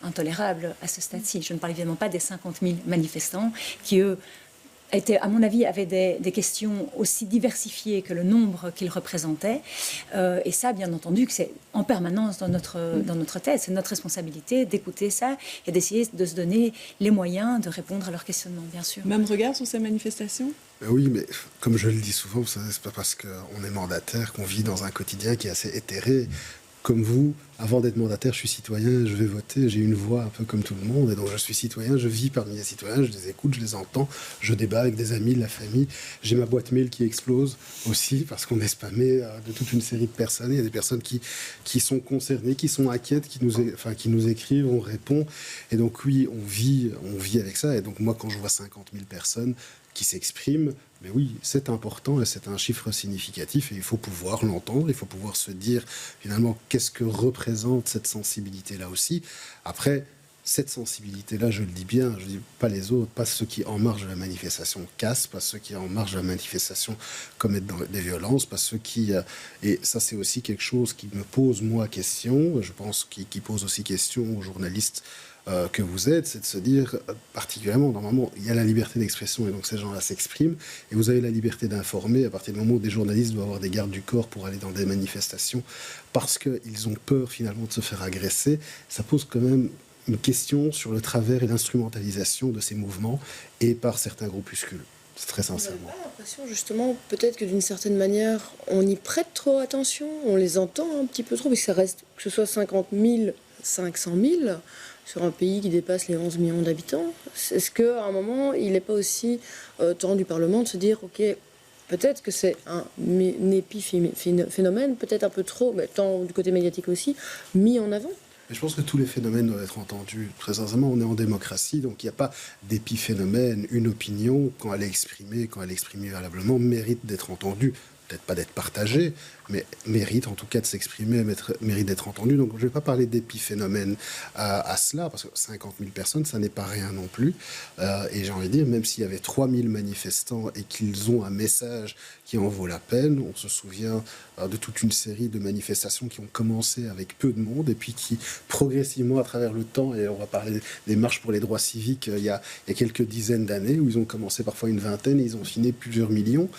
intolérable à ce stade-ci. Je ne parle évidemment pas des 50 000 manifestants qui, eux, à mon avis, avaient des questions aussi diversifiées que le nombre qu'ils représentaient. Et ça, bien entendu, que c'est en permanence dans notre tête. C'est notre responsabilité d'écouter ça et d'essayer de se donner les moyens de répondre à leurs questionnements, bien sûr. Même regard sur ces manifestations? Oui, mais comme je le dis souvent, c'est pas parce qu'on est mandataire qu'on vit dans un quotidien qui est assez éthéré. Comme vous, avant d'être mandataire, je suis citoyen, je vais voter, j'ai une voix un peu comme tout le monde, et donc je suis citoyen, je vis parmi les citoyens, je les écoute, je les entends, je débat avec des amis, de la famille. J'ai ma boîte mail qui explose aussi, parce qu'on est spammé de toute une série de personnes. Il y a des personnes qui sont concernées, qui sont inquiètes, qui nous écrivent, on répond. Et donc oui, on vit avec ça. Et donc moi, quand je vois 50 000 personnes qui s'expriment, mais oui, c'est important et c'est un chiffre significatif et il faut pouvoir l'entendre, il faut pouvoir se dire finalement qu'est-ce que représente cette sensibilité-là aussi. Après, cette sensibilité-là, je le dis bien, je ne dis pas les autres, pas ceux qui en marge de la manifestation cassent, pas ceux qui en marge de la manifestation commettent des violences, pas ceux qui... et ça, c'est aussi quelque chose qui me pose, moi, question, je pense qui pose aussi question aux journalistes que vous êtes, c'est de se dire, particulièrement, normalement, il y a la liberté d'expression et donc ces gens-là s'expriment, et vous avez la liberté d'informer à partir du moment où des journalistes doivent avoir des gardes du corps pour aller dans des manifestations parce qu'ils ont peur finalement de se faire agresser. Ça pose quand même une question sur le travers et l'instrumentalisation de ces mouvements et par certains groupuscules. C'est très sincèrement. J'ai l'impression justement peut-être que d'une certaine manière on y prête trop attention, on les entend un petit peu trop, parce que ça reste, que ce soit 50 000, 500 000 sur un pays qui dépasse les 11 millions d'habitants. Est-ce qu'à un moment il n'est pas aussi temps du Parlement de se dire ok, peut-être que c'est un épiphénomène, peut-être un peu trop, mais tant du côté médiatique aussi, mis en avant? Mais je pense que tous les phénomènes doivent être entendus. Très sincèrement, on est en démocratie, donc il n'y a pas d'épiphénomène. Une opinion, quand elle est exprimée valablement, mérite d'être entendue. Peut-être pas d'être partagée, mais mérite en tout cas de s'exprimer, mérite d'être entendue. Donc je ne vais pas parler d'épiphénomène à cela, parce que 50 000 personnes, ça n'est pas rien non plus. Et j'ai envie de dire, même s'il y avait 3 000 manifestants et qu'ils ont un message qui en vaut la peine, on se souvient de toute une série de manifestations qui ont commencé avec peu de monde et puis qui progressivement à travers le temps, et on va parler des marches pour les droits civiques il y a quelques dizaines d'années, où ils ont commencé parfois une vingtaine et ils ont fini plusieurs millions.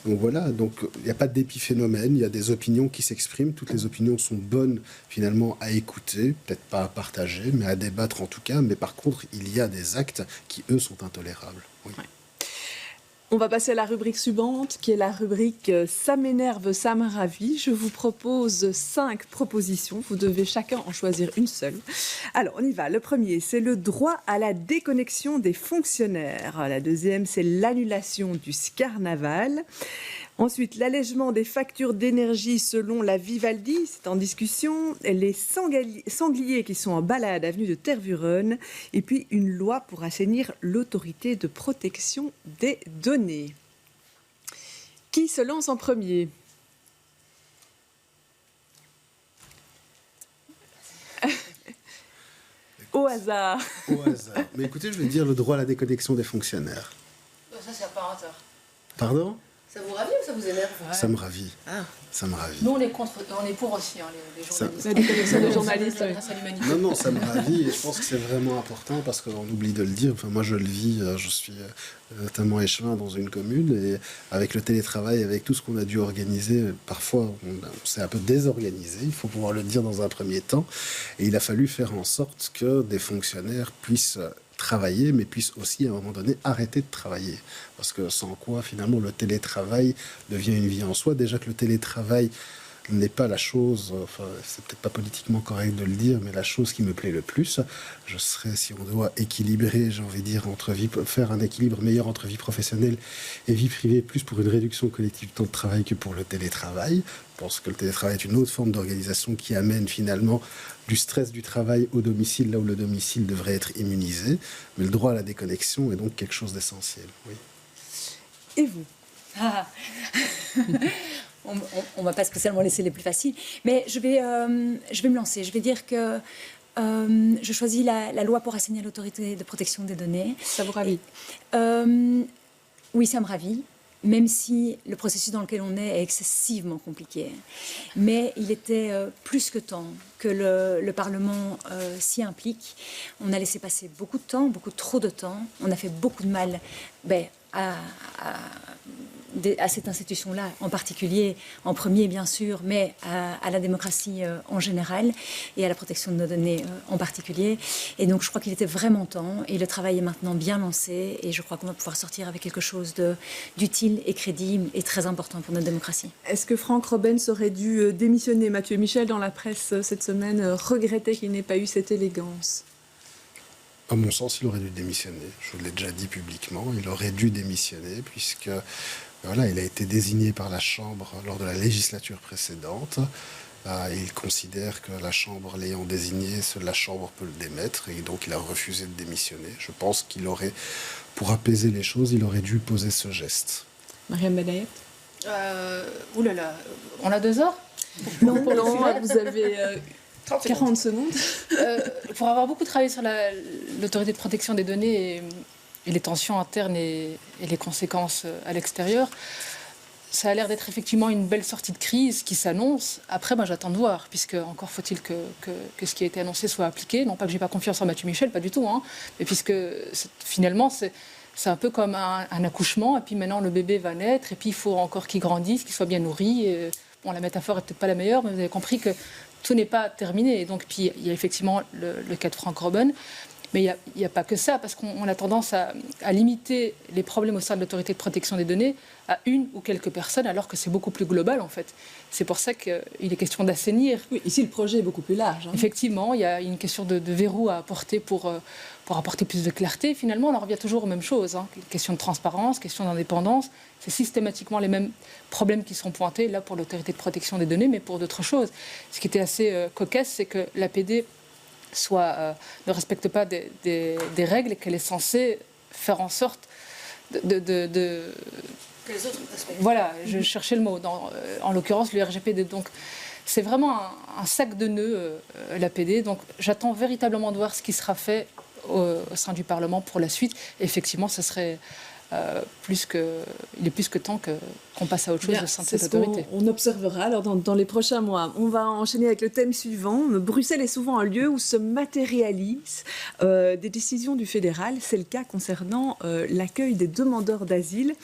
Donc voilà, donc il n'y a pas d'épiphénomène, il y a des opinions qui s'expriment, toutes les opinions sont bonnes finalement à écouter, peut-être pas à partager, mais à débattre en tout cas, mais par contre il y a des actes qui eux sont intolérables. Oui. Ouais. On va passer à la rubrique suivante, qui est la rubrique « Ça m'énerve, ça me ravit ». Je vous propose 5 propositions. Vous devez chacun en choisir une seule. Alors, on y va. Le premier, c'est le droit à la déconnexion des fonctionnaires. La deuxième, c'est l'annulation du carnaval. Ensuite, l'allègement des factures d'énergie selon la Vivaldi, c'est en discussion. Les sangliers qui sont en balade avenue de Tervuren. Et puis, une loi pour assainir l'autorité de protection des données. Qui se lance en premier ? Au hasard. Au hasard. Mais écoutez, je vais dire le droit à la déconnexion des fonctionnaires. Ça, c'est apparateur. Pardon ? Ça vous ravit ou ça vous énerve? Ça me ravit. Ah. Ça me ravit. Nous, on est pour aussi, hein, les journalistes. La déconnexion des journalistes. Non, ça me ravit et je pense que c'est vraiment important parce qu'on oublie de le dire. Enfin, moi, je le vis, je suis notamment échevin dans une commune et avec le télétravail, avec tout ce qu'on a dû organiser, parfois, on s'est un peu désorganisé, il faut pouvoir le dire dans un premier temps. Et il a fallu faire en sorte que des fonctionnaires puissent travailler, mais puissent aussi, à un moment donné, arrêter de travailler. Parce que sans quoi, finalement, le télétravail devient une vie en soi. Déjà que le télétravail n'est pas la chose, enfin, c'est peut-être pas politiquement correct de le dire, mais la chose qui me plaît le plus. Je serais, si on doit équilibrer, j'ai envie de dire, faire un équilibre meilleur entre vie professionnelle et vie privée, plus pour une réduction collective du temps de travail que pour le télétravail. Je pense que le télétravail est une autre forme d'organisation qui amène finalement du stress du travail au domicile, là où le domicile devrait être immunisé. Mais le droit à la déconnexion est donc quelque chose d'essentiel. Oui. Et vous? On ne va pas spécialement laisser les plus faciles, mais je vais me lancer. Je vais dire que je choisis la loi pour assainir l'autorité de protection des données. Ça vous ravit? Oui, ça me ravit, même si le processus dans lequel on est excessivement compliqué. Mais il était plus que temps que le Parlement s'y implique. On a laissé passer beaucoup de temps, beaucoup trop de temps. On a fait beaucoup de mal à cette institution-là, en particulier, en premier bien sûr, mais à la démocratie en général et à la protection de nos données en particulier. Et donc je crois qu'il était vraiment temps et le travail est maintenant bien lancé et je crois qu'on va pouvoir sortir avec quelque chose d'utile et crédible et très important pour notre démocratie. Est-ce que Franck Robens aurait dû démissionner? Mathieu Michel, dans la presse cette semaine, regrettait qu'il n'ait pas eu cette élégance. À mon sens, il aurait dû démissionner. Je l'ai déjà dit publiquement, il aurait dû démissionner puisque voilà, il a été désigné par la Chambre lors de la législature précédente. Il considère que la Chambre l'ayant désigné, seule la Chambre peut le démettre et donc il a refusé de démissionner. Je pense qu'il aurait, pour apaiser les choses, il aurait dû poser ce geste. Mariam Belayet? Ouh là là, on a 2 heures? Non, vous avez 40 secondes. Pour avoir beaucoup travaillé sur l'autorité de protection des données et les tensions internes et les conséquences à l'extérieur, ça a l'air d'être effectivement une belle sortie de crise qui s'annonce. Après, moi, j'attends de voir, puisque encore faut-il que ce qui a été annoncé soit appliqué. Non pas que j'ai pas confiance en Mathieu Michel, pas du tout, hein, mais puisque finalement, c'est un peu comme un accouchement, et puis maintenant, le bébé va naître, et puis il faut encore qu'il grandisse, qu'il soit bien nourri. Bon, la métaphore est peut-être pas la meilleure, mais vous avez compris que tout n'est pas terminé. Et donc, puis, il y a effectivement le cas de Franck Robens. Mais il n'y a pas que ça, parce qu'on a tendance à limiter les problèmes au sein de l'autorité de protection des données à une ou quelques personnes, alors que c'est beaucoup plus global, en fait. C'est pour ça qu'il est question d'assainir. Oui, ici, le projet est beaucoup plus large. Hein. Effectivement, il y a une question de verrou à apporter pour apporter plus de clarté. Finalement, on en revient toujours aux mêmes choses. Hein. Question de transparence, question d'indépendance. C'est systématiquement les mêmes problèmes qui sont pointés, là, pour l'autorité de protection des données, mais pour d'autres choses. Ce qui était assez cocasse, c'est que l'APD ne respecte pas des règles et qu'elle est censée faire en sorte de Que les autres respectent. Voilà, je cherchais le mot. En l'occurrence, le RGPD. Donc, c'est vraiment un sac de nœuds, l'APD. Donc, j'attends véritablement de voir ce qui sera fait au sein du Parlement pour la suite. Et effectivement, ce serait... il est plus que temps qu'on passe à autre chose au sein de cette autorité. On observera alors dans les prochains mois. On va enchaîner avec le thème suivant. Bruxelles est souvent un lieu où se matérialisent des décisions du fédéral. C'est le cas concernant l'accueil des demandeurs d'asile.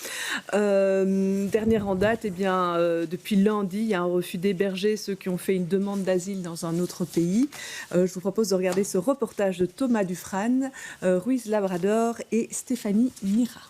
Dernière en date, depuis lundi, il y a un refus d'héberger ceux qui ont fait une demande d'asile dans un autre pays. Je vous propose de regarder ce reportage de Thomas Dufrane, Ruiz Labrador et Stéphanie Mira.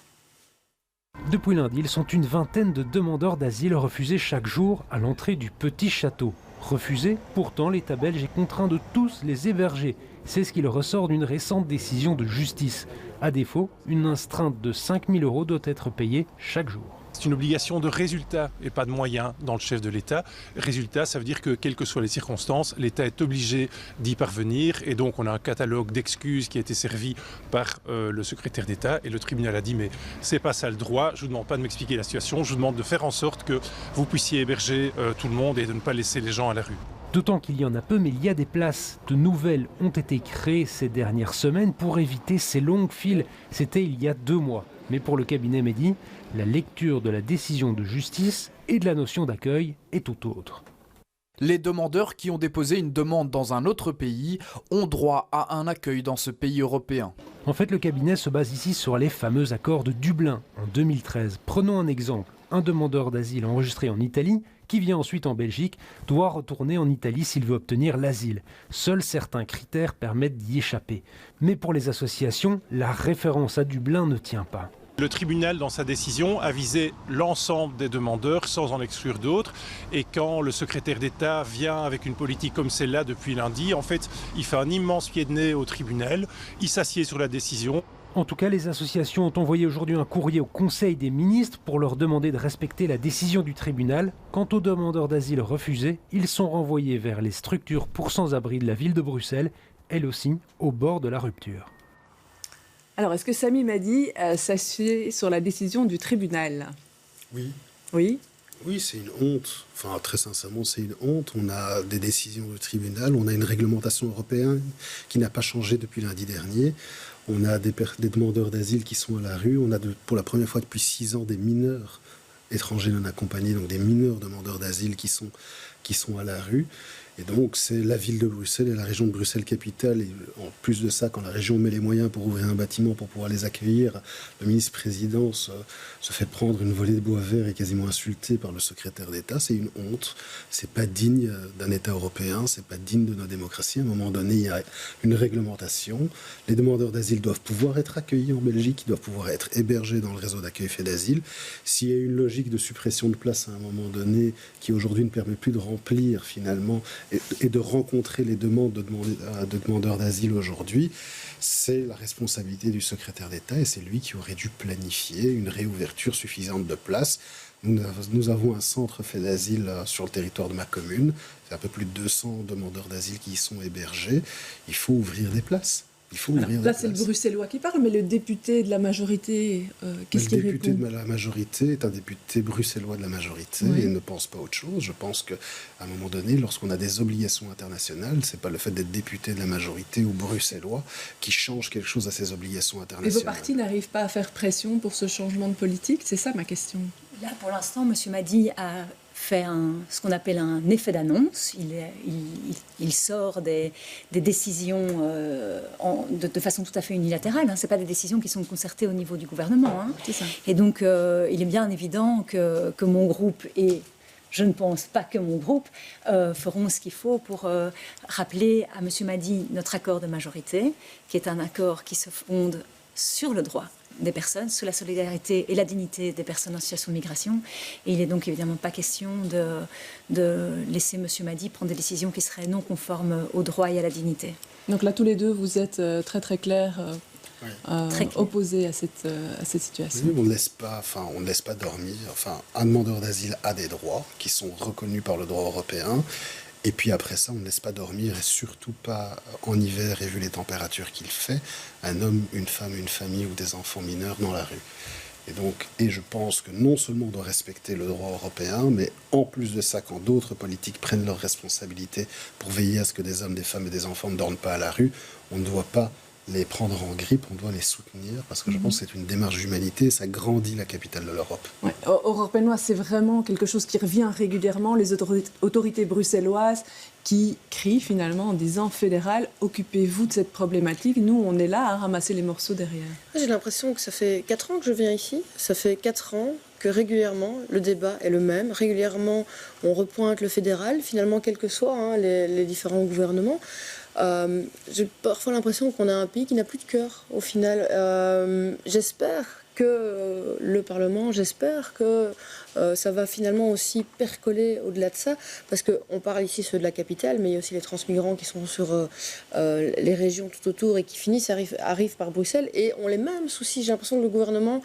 Depuis lundi, ils sont une vingtaine de demandeurs d'asile refusés chaque jour à l'entrée du petit château. Refusés, pourtant l'État belge est contraint de tous les héberger. C'est ce qu'il ressort d'une récente décision de justice. À défaut, une astreinte de 5 000 € doit être payée chaque jour. C'est une obligation de résultat et pas de moyens dans le chef de l'État. Résultat, ça veut dire que, quelles que soient les circonstances, l'État est obligé d'y parvenir. Et donc, on a un catalogue d'excuses qui a été servi par le secrétaire d'État. Et le tribunal a dit, mais c'est pas ça le droit. Je vous demande pas de m'expliquer la situation. Je vous demande de faire en sorte que vous puissiez héberger tout le monde et de ne pas laisser les gens à la rue. D'autant qu'il y en a peu, mais il y a des places. De nouvelles ont été créées ces dernières semaines pour éviter ces longues files. C'était il y a 2 mois. Mais pour le cabinet Mehdi, la lecture de la décision de justice et de la notion d'accueil est tout autre. Les demandeurs qui ont déposé une demande dans un autre pays ont droit à un accueil dans ce pays européen. En fait, le cabinet se base ici sur les fameux accords de Dublin en 2013. Prenons un exemple. Un demandeur d'asile enregistré en Italie, qui vient ensuite en Belgique, doit retourner en Italie s'il veut obtenir l'asile. Seuls certains critères permettent d'y échapper. Mais pour les associations, la référence à Dublin ne tient pas. Le tribunal, dans sa décision, a visé l'ensemble des demandeurs sans en exclure d'autres. Et quand le secrétaire d'État vient avec une politique comme celle-là depuis lundi, en fait, il fait un immense pied de nez au tribunal, il s'assied sur la décision. En tout cas, les associations ont envoyé aujourd'hui un courrier au Conseil des ministres pour leur demander de respecter la décision du tribunal. Quant aux demandeurs d'asile refusés, ils sont renvoyés vers les structures pour sans-abri de la ville de Bruxelles, elles aussi au bord de la rupture. Alors, est-ce que Sami Mehdi s'assied sur la décision du tribunal? Oui. Oui. Oui, c'est une honte. Enfin, très sincèrement, c'est une honte. On a des décisions du tribunal, on a une réglementation européenne qui n'a pas changé depuis lundi dernier. On a des demandeurs d'asile qui sont à la rue. On a pour la première fois depuis 6 ans des mineurs étrangers non accompagnés, donc des mineurs demandeurs d'asile qui sont à la rue. Et donc, c'est la ville de Bruxelles et la région de Bruxelles-Capitale. Et en plus de ça, quand la région met les moyens pour ouvrir un bâtiment pour pouvoir les accueillir, le ministre-président se fait prendre une volée de bois vert et quasiment insulté par le secrétaire d'État. C'est une honte. C'est pas digne d'un État européen. C'est pas digne de nos démocraties. À un moment donné, il y a une réglementation. Les demandeurs d'asile doivent pouvoir être accueillis en Belgique. Ils doivent pouvoir être hébergés dans le réseau d'accueil fait d'asile. S'il y a une logique de suppression de place à un moment donné qui aujourd'hui ne permet plus de remplir finalement et de rencontrer les demandes de demandeurs d'asile aujourd'hui, c'est la responsabilité du secrétaire d'État et c'est lui qui aurait dû planifier une réouverture suffisante de places. Nous avons un centre fait d'asile sur le territoire de ma commune. C'est un peu plus de 200 demandeurs d'asile qui y sont hébergés. Il faut ouvrir des places. Là, c'est le bruxellois qui parle, mais le député de la majorité, qu'est-ce qu'il répond? Le député de la majorité est un député bruxellois de la majorité et ne pense pas autre chose. Je pense qu'à un moment donné, lorsqu'on a des obligations internationales, c'est pas le fait d'être député de la majorité ou bruxellois qui change quelque chose à ces obligations internationales. Et vos partis n'arrivent pas à faire pression pour ce changement de politique? C'est ça ma question. Là, pour l'instant, M. Mehdi a fait ce qu'on appelle un effet d'annonce. Il sort des décisions de façon tout à fait unilatérale. Ce n'est pas des décisions qui sont concertées au niveau du gouvernement. C'est ça. Et donc, il est bien évident que mon groupe et je ne pense pas que mon groupe feront ce qu'il faut pour rappeler à M. Mehdi notre accord de majorité, qui est un accord qui se fonde sur le droit des personnes, sur la solidarité et la dignité des personnes en situation de migration. Et il n'est donc évidemment pas question de laisser M. Mehdi prendre des décisions qui seraient non conformes au droit et à la dignité. Donc là, tous les deux, vous êtes très très clairs, opposés à cette situation. Oui, on ne laisse pas dormir. Enfin, un demandeur d'asile a des droits qui sont reconnus par le droit européen. Et puis après ça, on ne laisse pas dormir, et surtout pas en hiver, et vu les températures qu'il fait, un homme, une femme, une famille ou des enfants mineurs dans la rue. Et je pense que non seulement on doit respecter le droit européen, mais en plus de ça, quand d'autres politiques prennent leurs responsabilités pour veiller à ce que des hommes, des femmes et des enfants ne dorment pas à la rue, on ne doit pas les prendre en grippe, on doit les soutenir, parce que je pense que c'est une démarche d'humanité, ça grandit la capitale de l'Europe. Ouais. Européennois, c'est vraiment quelque chose qui revient régulièrement, les autorités bruxelloises qui crient finalement en disant « Fédéral, occupez-vous de cette problématique, nous on est là à ramasser les morceaux derrière ». J'ai l'impression que ça fait 4 ans que je viens ici, ça fait 4 ans que régulièrement le débat est le même, régulièrement on repointe le fédéral, finalement quels que soient les différents gouvernements. J'ai parfois l'impression qu'on a un pays qui n'a plus de cœur au final. J'espère que le Parlement, j'espère que ça va finalement aussi percoler au-delà de ça, parce qu'on parle ici ceux de la capitale, mais il y a aussi les transmigrants qui sont sur les régions tout autour et qui arrivent par Bruxelles et ont les mêmes soucis. J'ai l'impression que le gouvernement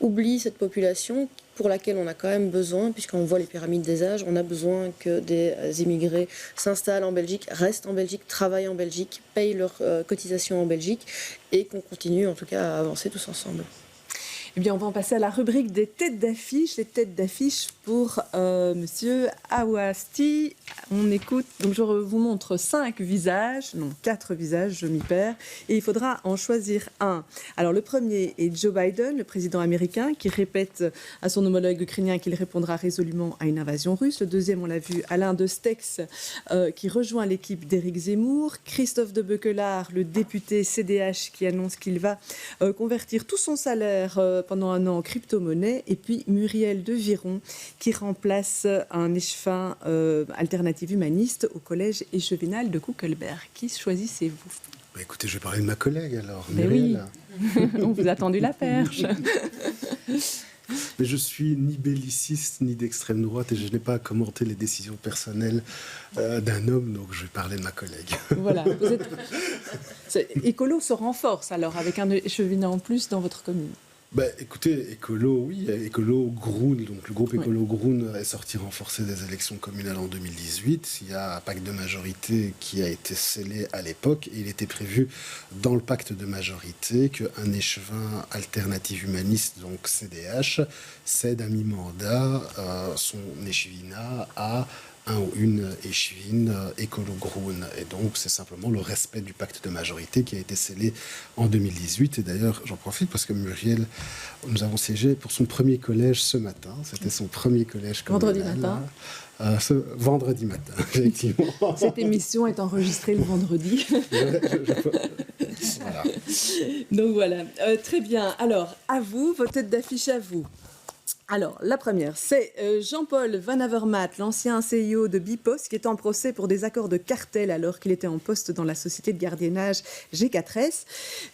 oublie cette population pour laquelle on a quand même besoin, puisqu'on voit les pyramides des âges, on a besoin que des immigrés s'installent en Belgique, restent en Belgique, travaillent en Belgique, payent leurs cotisations en Belgique et qu'on continue en tout cas à avancer tous ensemble. Eh bien, on va en passer à la rubrique des têtes d'affiche. Les têtes d'affiche pour Monsieur Awasti. On écoute, donc je vous montre 4 visages, je m'y perds. Et il faudra en choisir un. Alors, le premier est Joe Biden, le président américain, qui répète à son homologue ukrainien qu'il répondra résolument à une invasion russe. Le deuxième, on l'a vu, Alain de Stex, qui rejoint l'équipe d'Éric Zemmour. Christophe de Beuquelard, le député CDH, qui annonce qu'il va convertir tout son salaire pendant un an en crypto-monnaie. Et puis Muriel de Viron, qui remplace un échevin alternative humaniste au collège échevinal de Kuckelberg. Qui choisissez-vous ? Écoutez, je vais parler de ma collègue alors. Mais Muriel. oui, on vous a tendu la perche. Mais je suis ni belliciste ni d'extrême droite et je n'ai pas à commenter les décisions personnelles d'un homme, donc je vais parler de ma collègue. Voilà. Écolo se renforce alors avec un échevinat en plus dans votre commune. Écoutez, Écolo, oui, Écolo Groen, donc le groupe Écolo Groen est sorti renforcé des élections communales en 2018. Il y a un pacte de majorité qui a été scellé à l'époque et il était prévu dans le pacte de majorité qu'un échevin alternative humaniste, donc CDH, cède à mi-mandat son échevinat à un ou une échevine Écolo Groen. Et donc, c'est simplement le respect du pacte de majorité qui a été scellé en 2018. Et d'ailleurs, j'en profite parce que Muriel, nous avons siégé pour son premier collège ce matin. C'était son premier collège communal. Vendredi matin. Vendredi matin, effectivement. Cette émission est enregistrée le vendredi. Voilà. Donc voilà, très bien. Alors, à vous, vos têtes d'affiche à vous. Alors, la première, c'est Jean-Paul Van Avermaet, l'ancien CEO de Bpost, qui est en procès pour des accords de cartel alors qu'il était en poste dans la société de gardiennage G4S.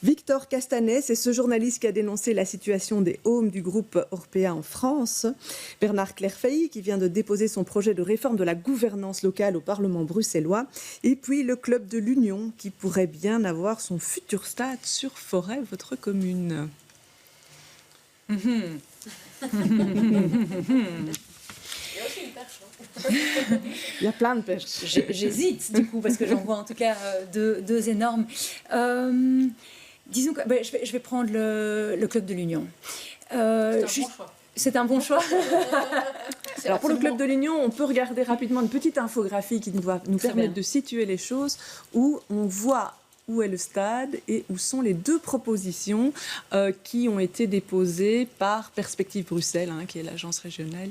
Victor Castanet, c'est ce journaliste qui a dénoncé la situation des homes du groupe Orpea en France. Bernard Clairfailly, qui vient de déposer son projet de réforme de la gouvernance locale au Parlement bruxellois. Et puis le Club de l'Union, qui pourrait bien avoir son futur stade sur Forêt, votre commune. Il y a aussi une perche. Il y a plein de perches. J'hésite du coup parce que j'en vois en tout cas deux énormes. Disons que je vais prendre le Club de l'Union. C'est un bon choix. Alors pour le Club de l'Union, on peut regarder rapidement une petite infographie qui va nous permettre de situer les choses où on voit où est le stade et où sont les 2 propositions qui ont été déposées par Perspective Bruxelles, qui est l'agence régionale.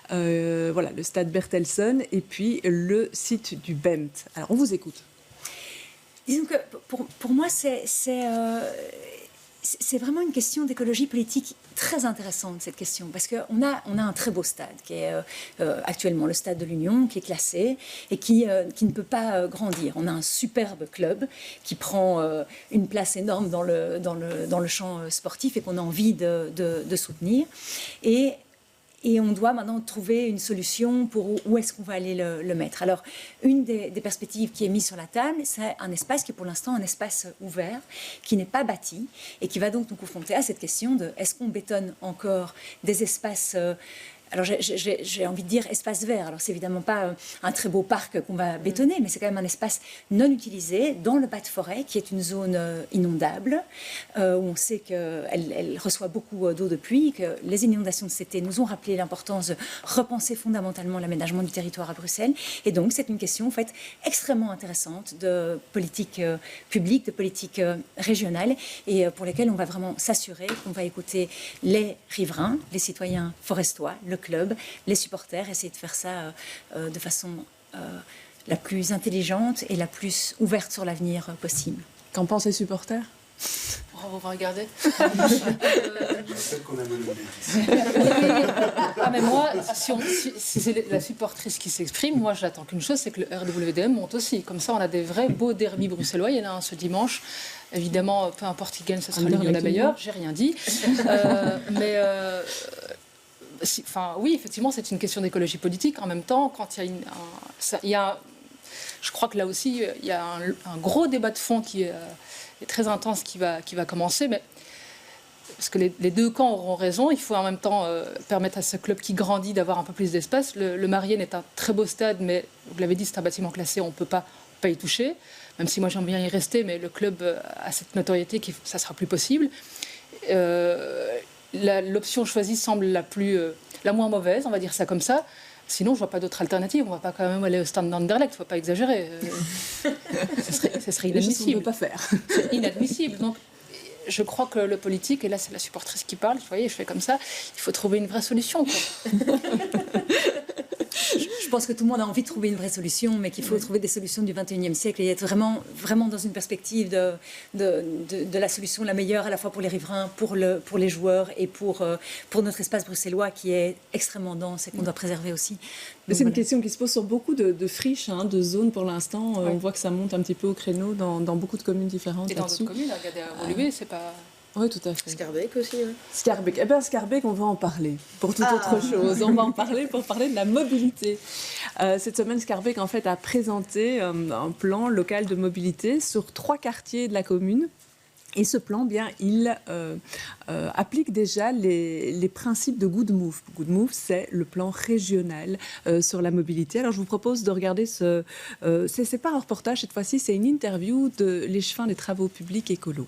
Voilà, le stade Bertelsen et puis le site du BEMT. Alors, on vous écoute. Disons que pour moi, c'est vraiment une question d'écologie politique très intéressante, cette question, parce qu'on a un très beau stade, qui est actuellement le stade de l'Union, qui est classé et qui ne peut pas grandir. On a un superbe club qui prend une place énorme dans le champ sportif et qu'on a envie de soutenir. Et on doit maintenant trouver une solution pour où est-ce qu'on va aller le mettre. Alors, une des perspectives qui est mise sur la table, c'est un espace qui est pour l'instant un espace ouvert, qui n'est pas bâti, et qui va donc nous confronter à cette question de est-ce qu'on bétonne encore des espaces... Alors j'ai envie de dire espace vert. Alors c'est évidemment pas un très beau parc qu'on va bétonner, mais c'est quand même un espace non utilisé dans le bas de forêt, qui est une zone inondable, où on sait qu'elle reçoit beaucoup d'eau de pluie, que les inondations de cet été nous ont rappelé l'importance de repenser fondamentalement l'aménagement du territoire à Bruxelles. Et donc c'est une question en fait extrêmement intéressante de politique publique, de politique régionale, et pour lesquelles on va vraiment s'assurer qu'on va écouter les riverains, les citoyens forestois, le club, les supporters, essayer de faire ça de façon la plus intelligente et la plus ouverte sur l'avenir possible. Qu'en pensent les supporters ? On va regarder. Peut-être qu'on a Mais moi, si c'est la supportrice qui s'exprime, moi j'attends qu'une chose, c'est que le RWDM monte aussi. Comme ça, on a des vrais beaux derbys bruxellois. Il y en a un ce dimanche. Évidemment, peu importe qui gagne, ce sera l'Union la meilleure. J'ai rien dit. Oui, effectivement, c'est une question d'écologie politique. En même temps, quand il y a je crois que là aussi, il y a un gros débat de fond qui est très intense qui va commencer. Mais parce que les 2 camps auront raison, il faut en même temps permettre à ce club qui grandit d'avoir un peu plus d'espace. Le Marienne est un très beau stade, mais vous l'avez dit, c'est un bâtiment classé, on ne peut pas y toucher. Même si moi j'aime bien y rester, mais le club a cette notoriété que ça ne sera plus possible. l'option choisie semble la moins mauvaise, on va dire ça comme ça. Sinon, je ne vois pas d'autre alternative. On ne va pas quand même aller au stand d'Anderlecht, il ne faut pas exagérer. Ce serait inadmissible. On ne peut pas faire. C'est inadmissible. Donc, je crois que le politique, et là c'est la supportrice qui parle, vous voyez, je fais comme ça, il faut trouver une vraie solution. Je pense que tout le monde a envie de trouver une vraie solution, mais qu'il faut trouver des solutions du 21e siècle et être vraiment dans une perspective de la solution la meilleure, à la fois pour les riverains, pour les joueurs et pour notre espace bruxellois qui est extrêmement dense et qu'on doit préserver aussi. Mais c'est une question qui se pose sur beaucoup de friches, de zones pour l'instant. On voit que ça monte un petit peu au créneau dans beaucoup de communes différentes. Et dans d'autres communes, regardez à Woluwe, c'est pas... Oui, tout à fait. Schaerbeek aussi. Oui. Schaerbeek. Eh bien, Schaerbeek, on va en parler pour toute autre chose. On va en parler pour parler de la mobilité. Cette semaine, Schaerbeek, en fait, a présenté un plan local de mobilité sur 3 quartiers de la commune. Et ce plan, bien, il applique déjà les principes de Good Move. Good Move, c'est le plan régional sur la mobilité. Alors, je vous propose de regarder c'est pas un reportage cette fois-ci, c'est une interview de l'échevin des travaux publics écolos.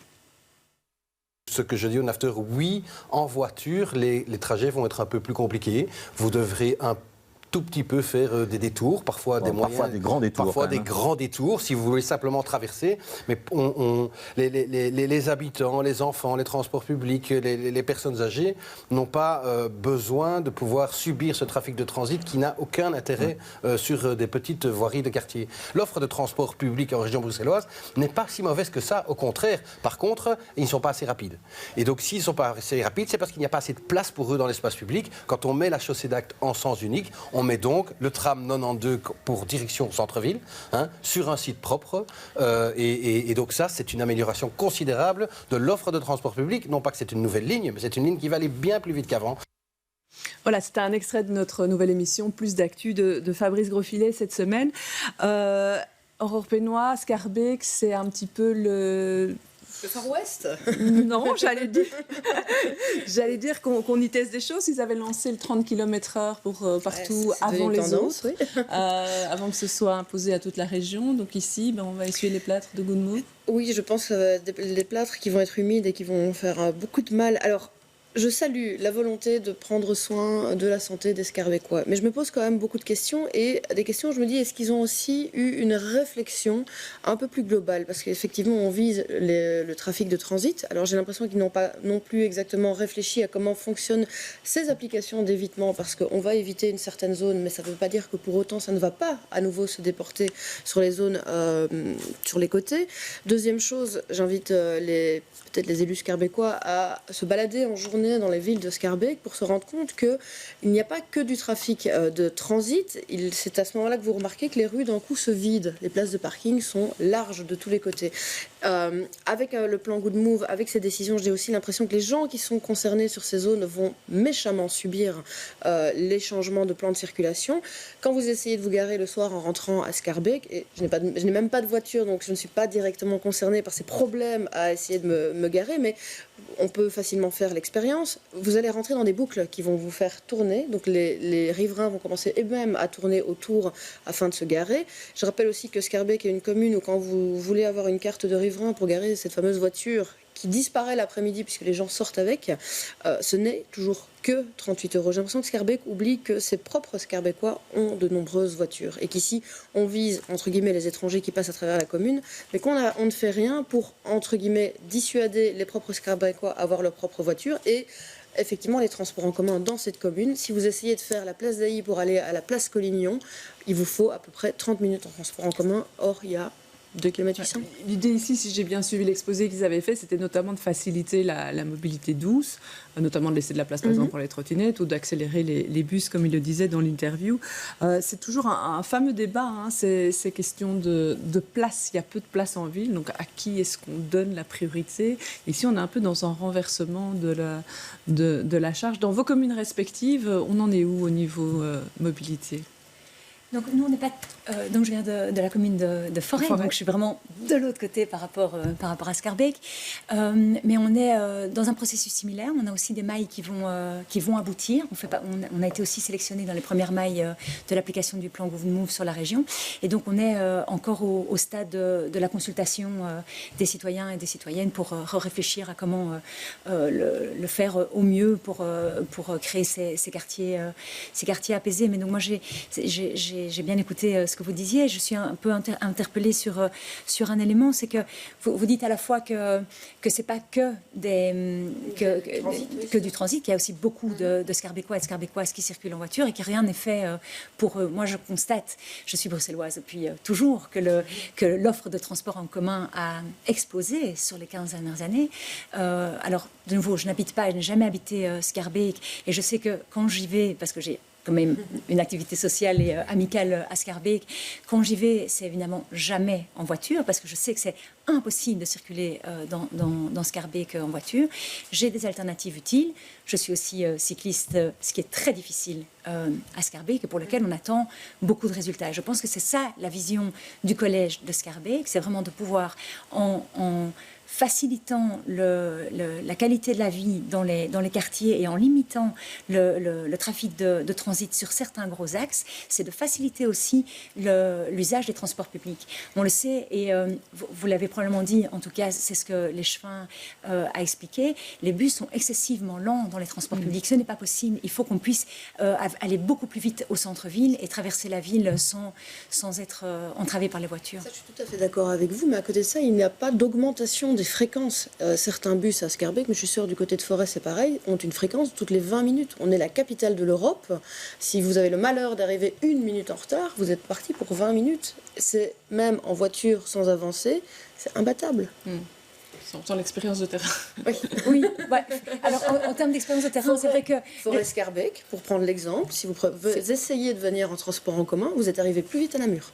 Ce que je dis au NAFTER, oui, en voiture, les trajets vont être un peu plus compliqués. Vous devrez un tout petit peu faire des détours, parfois des moyens, parfois des grands détours. Parfois des grands détours, si vous voulez simplement traverser. Mais les habitants, les enfants, les transports publics, les personnes âgées n'ont pas besoin de pouvoir subir ce trafic de transit qui n'a aucun intérêt sur des petites voiries de quartier. L'offre de transport public en région bruxelloise n'est pas si mauvaise que ça, au contraire. Par contre, ils ne sont pas assez rapides. Et donc, s'ils ne sont pas assez rapides, c'est parce qu'il n'y a pas assez de place pour eux dans l'espace public. Quand on met la chaussée d'Acte en sens unique, on met donc le tram 92 pour direction centre-ville sur un site propre. Et donc ça, c'est une amélioration considérable de l'offre de transport public. Non pas que c'est une nouvelle ligne, mais c'est une ligne qui va aller bien plus vite qu'avant. Voilà, c'était un extrait de notre nouvelle émission Plus d'actu de Fabrice Grosfilet cette semaine. Aurore Pénois, Schaerbeek, c'est un petit peu le Far West. Non, j'allais dire qu'on y teste des choses. Ils avaient lancé le 30 km/h pour partout avant les autres, avant que ce soit imposé à toute la région. Donc ici, on va essuyer les plâtres de Good Move. Oui, je pense que des plâtres qui vont être humides et qui vont faire beaucoup de mal. Alors, je salue la volonté de prendre soin de la santé des Schaerbeekois, mais je me pose quand même beaucoup de questions et des questions, je me dis, est-ce qu'ils ont aussi eu une réflexion un peu plus globale? Parce qu'effectivement, on vise le trafic de transit. Alors j'ai l'impression qu'ils n'ont pas non plus exactement réfléchi à comment fonctionnent ces applications d'évitement, parce qu'on va éviter une certaine zone, mais ça ne veut pas dire que pour autant, ça ne va pas à nouveau se déporter sur les zones sur les côtés. Deuxième chose, j'invite peut-être les élus schaerbeekois à se balader en journée dans les villes de Schaerbeek pour se rendre compte qu'il n'y a pas que du trafic de transit. C'est à ce moment-là que vous remarquez que les rues d'un coup se vident. Les places de parking sont larges de tous les côtés. Avec le plan Good Move, avec ces décisions, j'ai aussi l'impression que les gens qui sont concernés sur ces zones vont méchamment subir les changements de plan de circulation. Quand vous essayez de vous garer le soir en rentrant à Schaerbeek, et je n'ai même pas de voiture, donc je ne suis pas directement concernée par ces problèmes à essayer de me garer, mais on peut facilement faire l'expérience. Vous allez rentrer dans des boucles qui vont vous faire tourner. Donc les riverains vont commencer eux-mêmes à tourner autour afin de se garer. Je rappelle aussi que Schaerbeek est une commune où quand vous voulez avoir une carte de riverain pour garer cette fameuse voiture qui disparaît l'après-midi puisque les gens sortent avec, ce n'est toujours que 38 €. J'ai l'impression que Schaerbeek oublie que ses propres Schaerbeekois ont de nombreuses voitures et qu'ici, on vise, entre guillemets, les étrangers qui passent à travers la commune, mais qu'on ne fait rien pour, entre guillemets, dissuader les propres Schaerbeekois à avoir leur propre voiture et effectivement, les transports en commun dans cette commune, si vous essayez de faire la place d'Ailly pour aller à la place Collignon, il vous faut à peu près 30 minutes en transport en commun. Or, il y a 2 km 800. L'idée ici, si j'ai bien suivi l'exposé qu'ils avaient fait, c'était notamment de faciliter la mobilité douce, notamment de laisser de la place par exemple pour les trottinettes ou d'accélérer les bus, comme il le disait dans l'interview. C'est toujours un fameux débat, ces questions de place. Il y a peu de place en ville, donc à qui est-ce qu'on donne la priorité? Ici, on est un peu dans un renversement de la charge. Dans vos communes respectives, on en est où au niveau mobilité? Donc nous, on n'est pas. Donc je viens de la commune de Forêt, donc je suis vraiment de l'autre côté par rapport à Schaerbeek. Mais on est dans un processus similaire. On a aussi des mailles qui vont aboutir. On a été aussi sélectionné dans les premières mailles de l'application du plan Good Move sur la région. Et donc on est encore au stade de la consultation des citoyens et des citoyennes pour réfléchir à comment le faire au mieux pour créer ces quartiers apaisés. Mais donc moi j'ai bien écouté ce que vous disiez. Je suis un peu interpellée sur un élément, c'est que vous dites à la fois que c'est pas que du transit, qu'il y a aussi beaucoup de Schaerbécois et de Schaerbécoises qui circulent en voiture et que rien n'est fait pour eux. Moi, je constate, je suis bruxelloise depuis toujours, que l'offre de transport en commun a explosé sur les 15 dernières années. Alors, de nouveau, je n'ai jamais habité Schaerbeek, et je sais que quand j'y vais, parce que j'ai quand même une activité sociale et amicale à Schaerbeek, quand j'y vais, c'est évidemment jamais en voiture, parce que je sais que c'est impossible de circuler dans Schaerbeek en voiture. J'ai des alternatives utiles. Je suis aussi cycliste, ce qui est très difficile à Schaerbeek et pour lequel on attend beaucoup de résultats. Et je pense que c'est ça la vision du collège de Schaerbeek, c'est vraiment de pouvoir en facilitant la qualité de la vie dans les quartiers et en limitant le trafic de transit sur certains gros axes, c'est de faciliter aussi l'usage des transports publics. On le sait, et vous l'avez probablement dit, en tout cas c'est ce que l'Échevin a expliqué, les bus sont excessivement lents dans les transports publics. Ce n'est pas possible, il faut qu'on puisse aller beaucoup plus vite au centre-ville et traverser la ville sans être entravé par les voitures. Ça, je suis tout à fait d'accord avec vous, mais à côté de ça, il n'y a pas d'augmentation des fréquences. Certains bus à Schaerbeek, mais je suis sûre du côté de Forêt c'est pareil, ont une fréquence toutes les 20 minutes. On est la capitale de l'Europe. Si vous avez le malheur d'arriver 1 minute en retard, vous êtes parti pour 20 minutes. C'est même en voiture sans avancer, c'est imbattable. Sans l'expérience de terrain. Oui. Ouais. Alors en termes d'expérience de terrain, c'est vrai que Forêt Schaerbeek, pour prendre l'exemple, si vous essayez de venir en transport en commun, vous êtes arrivé plus vite à Namur.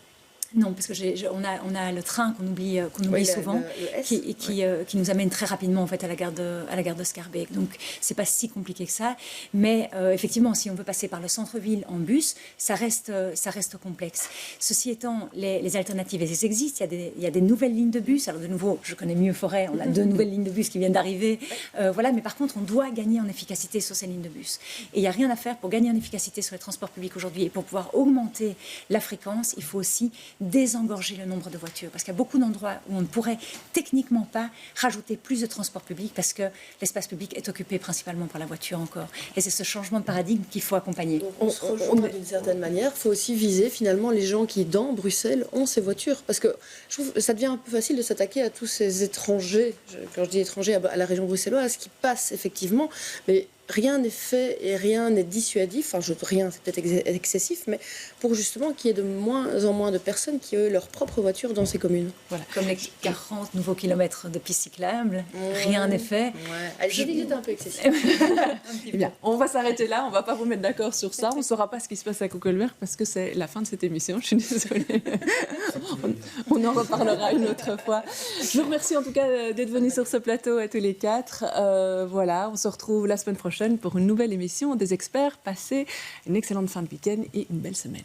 Non, parce que on a le train qu'on oublie souvent, qui nous amène très rapidement en fait à la gare de Schaerbeek. Donc c'est pas si compliqué que ça, mais effectivement, si on veut passer par le centre-ville en bus, ça reste complexe. Ceci étant, les alternatives elles existent. Il y a des nouvelles lignes de bus. Alors de nouveau, je connais mieux Forêt. On a 2 nouvelles lignes de bus qui viennent d'arriver. Voilà, mais par contre, on doit gagner en efficacité sur ces lignes de bus. Et il n'y a rien à faire pour gagner en efficacité sur les transports publics aujourd'hui. Et pour pouvoir augmenter la fréquence, il faut aussi désengorger le nombre de voitures, parce qu'il y a beaucoup d'endroits où on ne pourrait techniquement pas rajouter plus de transport public parce que l'espace public est occupé principalement par la voiture encore. Et c'est ce changement de paradigme qu'il faut accompagner. On se rejoint d'une certaine manière. Il faut aussi viser finalement les gens qui, dans Bruxelles, ont ces voitures. Parce que je trouve que ça devient un peu facile de s'attaquer à tous ces étrangers, quand je dis étrangers, à la région bruxelloise, qui passent effectivement, mais rien n'est fait et rien n'est dissuadif, rien c'est peut-être excessif, mais pour justement qu'il y ait de moins en moins de personnes qui aient leur propre voiture dans ces communes. Voilà, comme les 40 nouveaux kilomètres de pistes cyclables, rien n'est fait. J'ai dit que c'était un peu excessif. Eh bien, on va s'arrêter là, on ne va pas vous mettre d'accord sur ça, on ne saura pas ce qui se passe à Kokelberg parce que c'est la fin de cette émission, je suis désolée. On en reparlera une autre fois. Je vous remercie en tout cas d'être venus sur ce plateau à tous les 4. Voilà, on se retrouve la semaine prochaine pour une nouvelle émission des experts. Passez une excellente fin de week-end et une belle semaine.